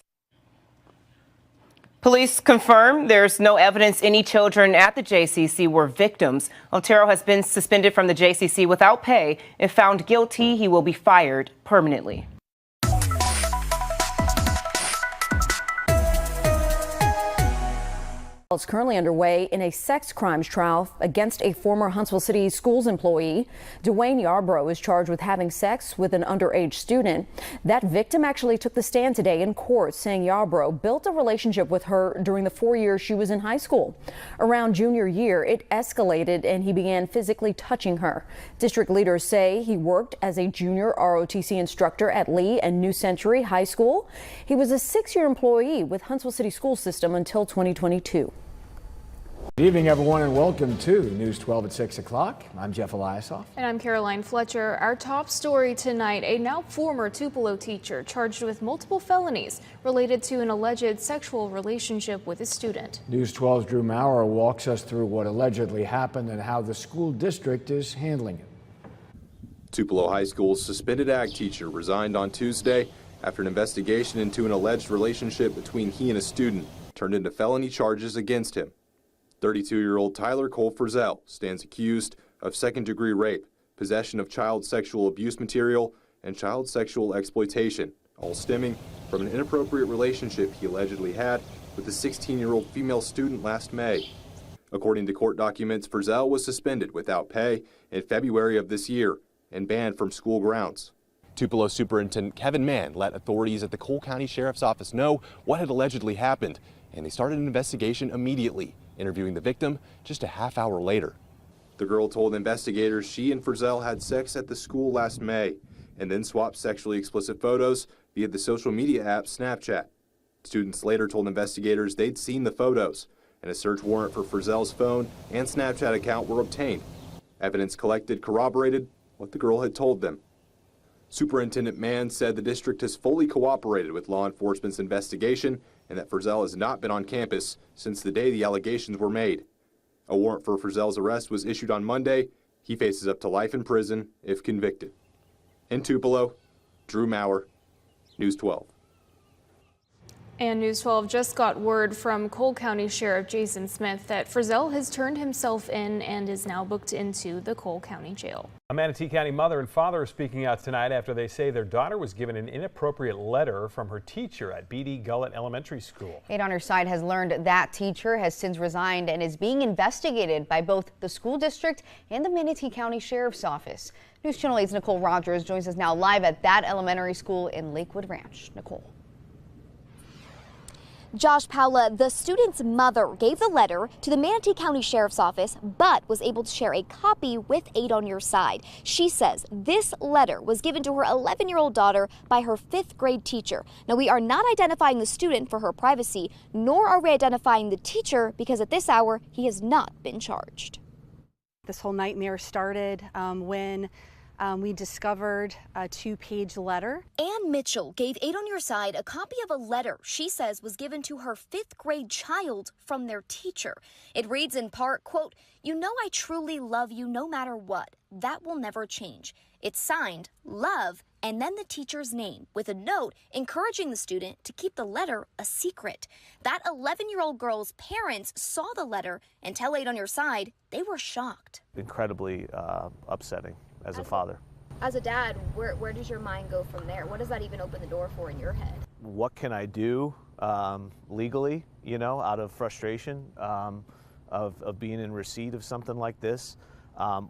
Police confirm there's no evidence any children at the JCC were victims. Otero has been suspended from the JCC without pay. If found guilty, he will be fired permanently. It's currently underway in a sex crimes trial against a former Huntsville City Schools employee. Dwayne Yarbrough is charged with having sex with an underage student. That victim actually took the stand today in court, saying Yarbrough built a relationship with her during the 4 years she was in high school. Around junior year, it escalated and he began physically touching her. District leaders say he worked as a junior ROTC instructor at Lee and New Century High School. He was a 6-year employee with Huntsville City School System until 2022. Good evening, everyone, and welcome to News 12 at 6 o'clock. I'm Jeff Eliasoff. And I'm Caroline Fletcher. Our top story tonight, a now former Tupelo teacher charged with multiple felonies related to an alleged sexual relationship with a student. News 12's Drew Maurer walks us through what allegedly happened and how the school district is handling it. Tupelo High School's suspended ag teacher resigned on Tuesday after an investigation into an alleged relationship between he and a student turned into felony charges against him. 32-year-old Tyler Cole Frizzell stands accused of second-degree rape, possession of child sexual abuse material, and child sexual exploitation, all stemming from an inappropriate relationship he allegedly had with a 16-year-old female student last May. According to court documents, Frizzell was suspended without pay in February of this year and banned from school grounds. Tupelo Superintendent Kevin Mann let authorities at the Cole County Sheriff's Office know what had allegedly happened, and they started an investigation immediately, interviewing the victim just a half hour later. The girl told investigators she and Frizzell had sex at the school last May and then swapped sexually explicit photos via the social media app Snapchat. Students later told investigators they'd seen the photos, and a search warrant for Frizzell's phone and Snapchat account were obtained. Evidence collected corroborated what the girl had told them. Superintendent Mann said the district has fully cooperated with law enforcement's investigation and that Frizzell has not been on campus since the day the allegations were made. A warrant for Frizzell's arrest was issued on Monday. He faces up to life in prison if convicted. In Tupelo, Drew Maurer, News 12. And News 12 just got word from Cole County Sheriff Jason Smith that Frizzell has turned himself in and is now booked into the Cole County Jail. A Manatee County mother and father are speaking out tonight after they say their daughter was given an inappropriate letter from her teacher at B.D. Gullett Elementary School. 8 on her side has learned that teacher has since resigned and is being investigated by both the school district and the Manatee County Sheriff's Office. News Channel 8's Nicole Rogers joins us now live at that elementary school in Lakewood Ranch. Nicole. Josh Paula, the student's mother, gave the letter to the Manatee County Sheriff's Office, but was able to share a copy with 8 on Your Side. She says this letter was given to her 11-year-old daughter by her 5th grade teacher. Now, we are not identifying the student for her privacy, nor are we identifying the teacher because at this hour, he has not been charged. This whole nightmare started when we discovered a 2-page letter. Ann Mitchell gave 8 on Your Side a copy of a letter she says was given to her 5th grade child from their teacher. It reads in part, quote, "You know I truly love you no matter what. That will never change." It's signed, Love, and then the teacher's name with a note encouraging the student to keep the letter a secret. That 11-year-old girl's parents saw the letter and tell 8 on Your Side they were shocked. Incredibly upsetting. As a father. As a dad, where does your mind go from there? What does that even open the door for in your head? What can I do legally, you know, out of frustration of being in receipt of something like this?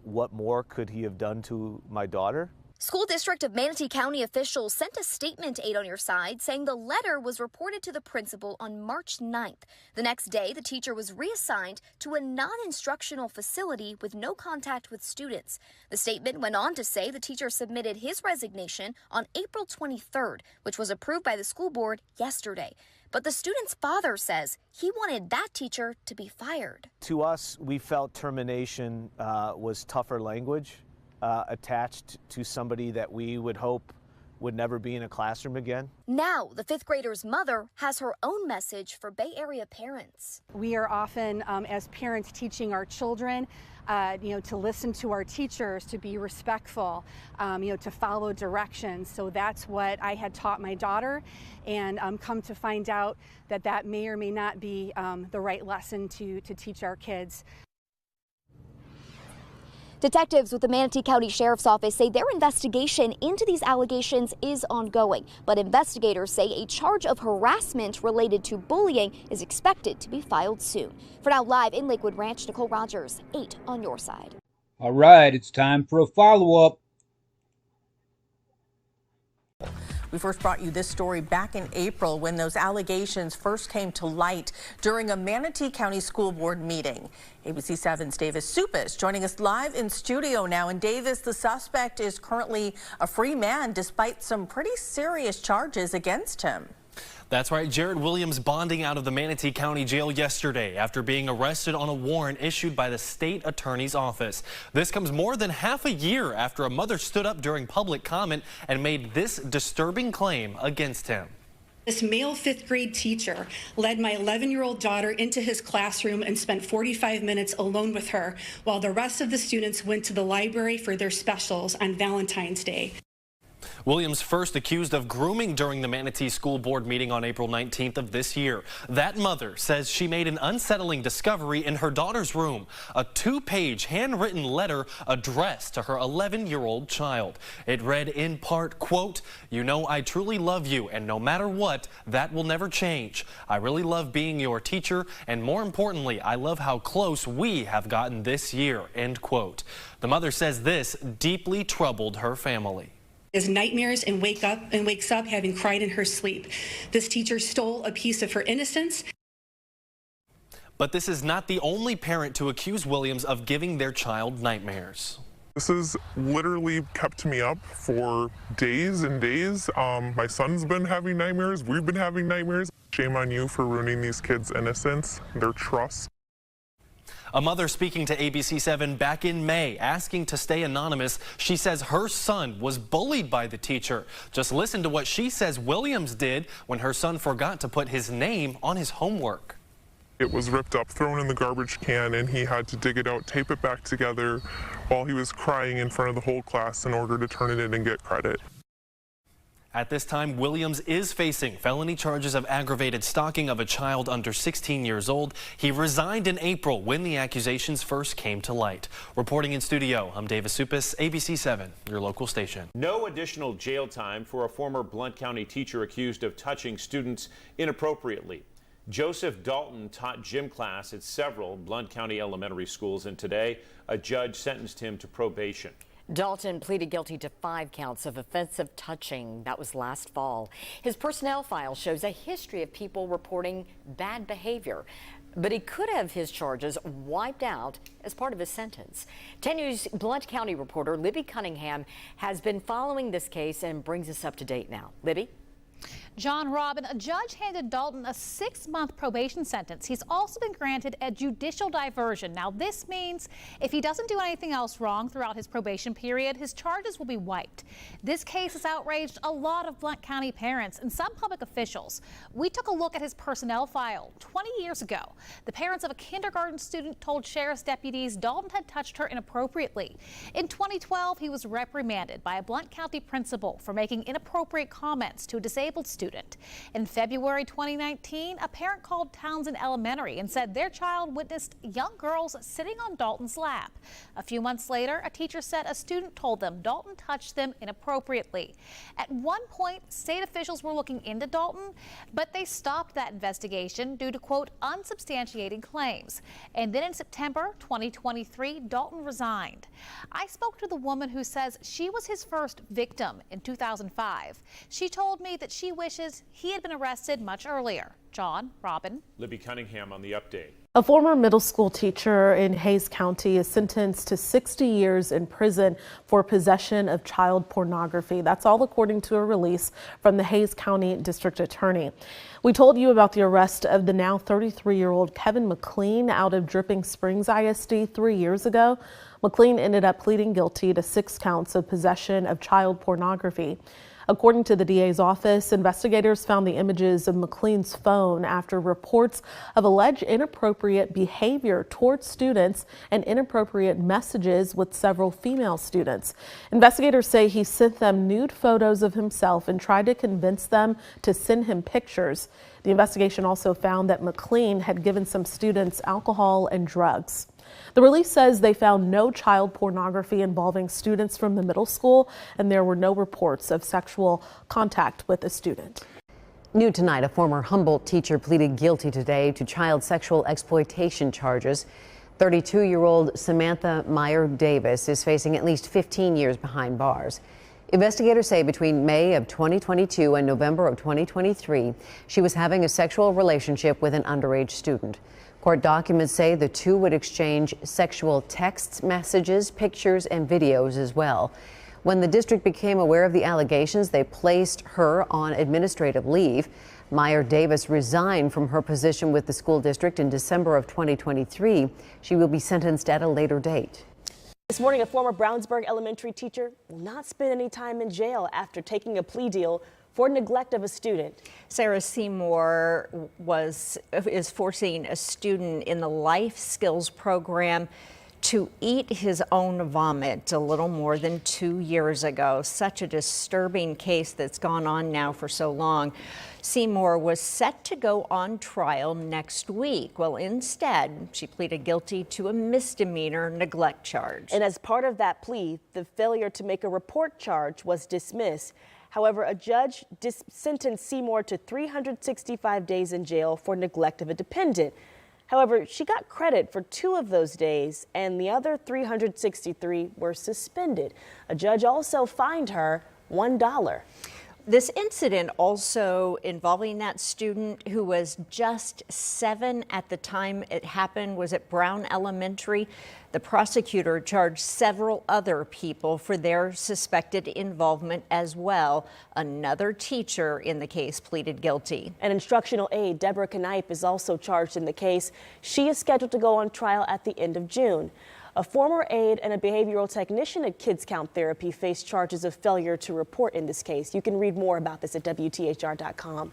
What more could he have done to my daughter? School District of Manatee County officials sent a statement to 8 on Your Side saying the letter was reported to the principal on March 9th. The next day, the teacher was reassigned to a non-instructional facility with no contact with students. The statement went on to say the teacher submitted his resignation on April 23rd, which was approved by the school board yesterday. But the student's father says he wanted that teacher to be fired. To us, we felt termination was tougher language. Attached to somebody that we would hope would never be in a classroom again. Now, the 5th grader's mother has her own message for Bay Area parents. We are often, as parents, teaching our children, to listen to our teachers, to be respectful, to follow directions. So that's what I had taught my daughter, and come to find out that that may or may not be the right lesson to teach our kids. Detectives with the Manatee County Sheriff's Office say their investigation into these allegations is ongoing, but investigators say a charge of harassment related to bullying is expected to be filed soon. For now, live in Lakewood Ranch, Nicole Rogers, 8 on Your Side. All right, it's time for a follow-up. We first brought you this story back in April when those allegations first came to light during a Manatee County School Board meeting. ABC 7's Davis Supis joining us live in studio now. And Davis, the suspect is currently a free man despite some pretty serious charges against him. That's right. Jared Williams bonding out of the Manatee County Jail yesterday after being arrested on a warrant issued by the state attorney's office. This comes more than half a year after a mother stood up during public comment and made this disturbing claim against him. This male 5th grade teacher led my 11-year-old daughter into his classroom and spent 45 minutes alone with her while the rest of the students went to the library for their specials on Valentine's Day. Williams first accused of grooming during the Manatee School Board meeting on April 19th of this year. That mother says she made an unsettling discovery in her daughter's room, a 2-page handwritten letter addressed to her 11-year-old child. It read in part, quote, "You know I truly love you, and no matter what, that will never change. I really love being your teacher, and more importantly, I love how close we have gotten this year," end quote. The mother says this deeply troubled her family. Has nightmares and wakes up having cried in her sleep. This teacher stole a piece of her innocence. But this is not the only parent to accuse Williams of giving their child nightmares. This has literally kept me up for days and days. My son's been having nightmares. We've been having nightmares. Shame on you for ruining these kids' innocence, their trust. A mother speaking to ABC7 back in May, asking to stay anonymous. She says her son was bullied by the teacher. Just listen to what she says Williams did when her son forgot to put his name on his homework. It was ripped up, thrown in the garbage can, and he had to dig it out, tape it back together while he was crying in front of the whole class in order to turn it in and get credit. At this time, Williams is facing felony charges of aggravated stalking of a child under 16 years old. He resigned in April when the accusations first came to light. Reporting in studio, I'm Davis Supis, ABC7, your local station. No additional jail time for a former Blount County teacher accused of touching students inappropriately. Joseph Dalton taught gym class at several Blount County elementary schools, and today a judge sentenced him to probation. Dalton pleaded guilty to 5 counts of offensive touching. That was last fall. His personnel file shows a history of people reporting bad behavior, but he could have his charges wiped out as part of his sentence. 10 News Blount County reporter Libby Cunningham has been following this case and brings us up to date now. Libby? John Robin, a judge handed Dalton a 6-month probation sentence. He's also been granted a judicial diversion. Now, this means if he doesn't do anything else wrong throughout his probation period, his charges will be wiped. This case has outraged a lot of Blount County parents and some public officials. We took a look at his personnel file 20 years ago. The parents of a kindergarten student told sheriff's deputies Dalton had touched her inappropriately. In 2012, he was reprimanded by a Blount County principal for making inappropriate comments to a disabled student. In February 2019, a parent called Townsend Elementary and said their child witnessed young girls sitting on Dalton's lap. A few months later, a teacher said a student told them Dalton touched them inappropriately. At one point, state officials were looking into Dalton, but they stopped that investigation due to, quote, unsubstantiated claims. And then in September 2023, Dalton resigned. I spoke to the woman who says she was his first victim in 2005. She told me that she wishes he had been arrested much earlier. John, Robin. Libby Cunningham on the update. A former middle school teacher in Hays County is sentenced to 60 years in prison for possession of child pornography. That's all according to a release from the Hays County District Attorney. We told you about the arrest of the now 33-year-old Kevin McLean out of Dripping Springs ISD 3 years ago. McLean ended up pleading guilty to 6 counts of possession of child pornography. According to the DA's office, investigators found the images of McLean's phone after reports of alleged inappropriate behavior towards students and inappropriate messages with several female students. Investigators say he sent them nude photos of himself and tried to convince them to send him pictures. The investigation also found that McLean had given some students alcohol and drugs. The release says they found no child pornography involving students from the middle school, and there were no reports of sexual contact with a student. New tonight, a former Humboldt teacher pleaded guilty today to child sexual exploitation charges. 32-year-old Samantha Meyer Davis is facing at least 15 years behind bars. Investigators say between May of 2022 and November of 2023, she was having a sexual relationship with an underage student. Court documents say the two would exchange sexual text messages, pictures, and videos as well. When the district became aware of the allegations, they placed her on administrative leave. Meyer Davis resigned from her position with the school district in December of 2023. She will be sentenced at a later date. This morning, a former Brownsburg elementary teacher will not spend any time in jail after taking a plea deal for neglect of a student. Sarah Seymour is forcing a student in the life skills program to eat his own vomit a little more than 2 years ago. Such a disturbing case that's gone on now for so long. Seymour was set to go on trial next week. Well, instead, she pleaded guilty to a misdemeanor neglect charge. And as part of that plea, the failure to make a report charge was dismissed. However, a judge sentenced Seymour to 365 days in jail for neglect of a dependent. However, she got credit for 2 of those days, and the other 363 were suspended. A judge also fined her $1. This incident also involving that student who was just 7 at the time it happened was at Brown Elementary. The prosecutor charged several other people for their suspected involvement as well. Another teacher in the case pleaded guilty. An instructional aide, Deborah Knipe, is also charged in the case. She is scheduled to go on trial at the end of June. A former aide and a behavioral technician at Kids Count Therapy face charges of failure to report in this case. You can read more about this at WTHR.com.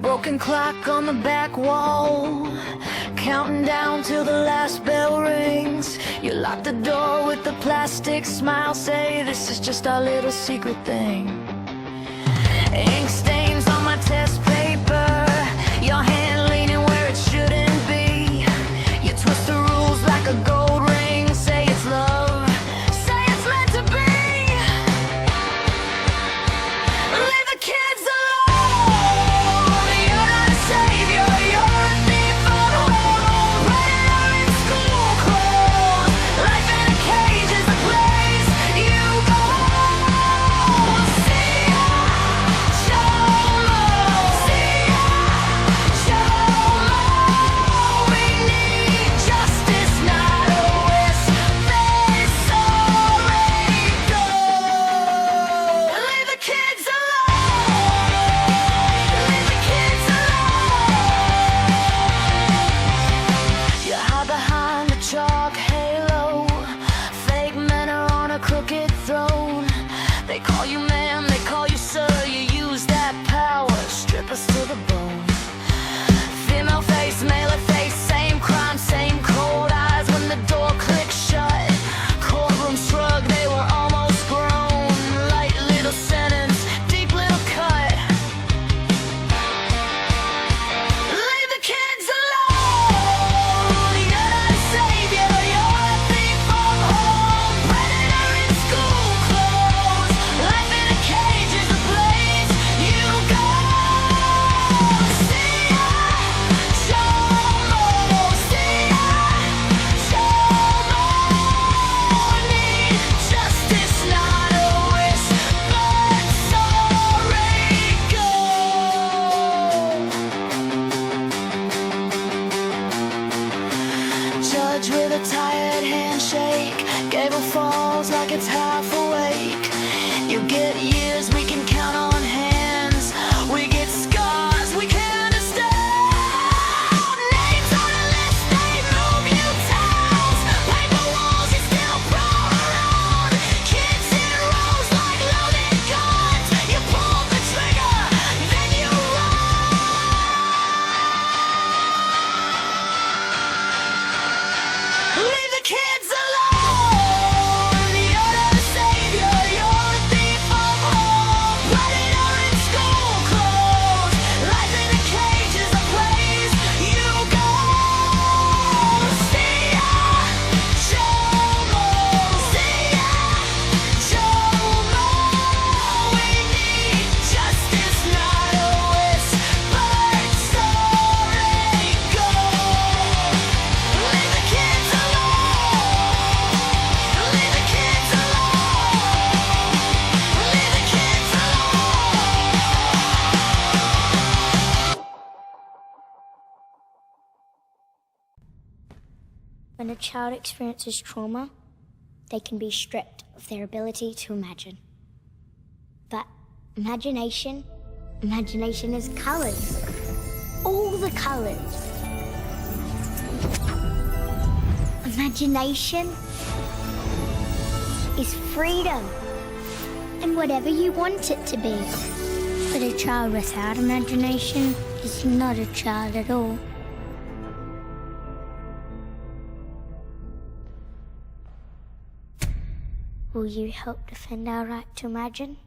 Broken clock on the back wall, counting down till the last bell rings. You lock the door with a plastic smile, say this is just our little secret thing. Ink stains on my test paper, your hand leaning where it shouldn't be. You twist the rules like a gold ring, say it's love, say it's meant to be. Leave the kids alone, you're not a savior, you're a thief on hold. Predator in school clothes, life in a cage is the place you go. See ya, Shomo, see ya, Shomo. We need justice, not a wish. This already goes. Leave the kids alone, leave the kids alone. You hide behind the chalk halo, fake men are on a crooked throne. They call you ma'am, they call you sir, you use that power, strip us to the bone. Female face, male face, same crime, same cold eyes when the door clicks shut. Courtroom shrug, they were almost grown. Light little sentence, deep little cut. Leave the kids alone, you're not a savior, you're a thief from home. Predator in school clothes, life in a cage is the place you go. See ya, Shomo, see ya, Shomo. Need justice, not a wish, but sorry go. Judge with a tired handshake, Gable falls like it's half awake. You get years, we can count on hands. We get scars, we can't understand. Names on a list, they move you towns. Paper walls, you still prowl around. Kids in rows like loaded guns. You pull the trigger, then you run. Leave the kids alone, you're not a savior. When a child experiences trauma, they can be stripped of their ability to imagine. But imagination is colors. All the colors. Imagination is freedom. And whatever you want it to be. But a child without imagination is not a child at all. Will you help defend our right to imagine?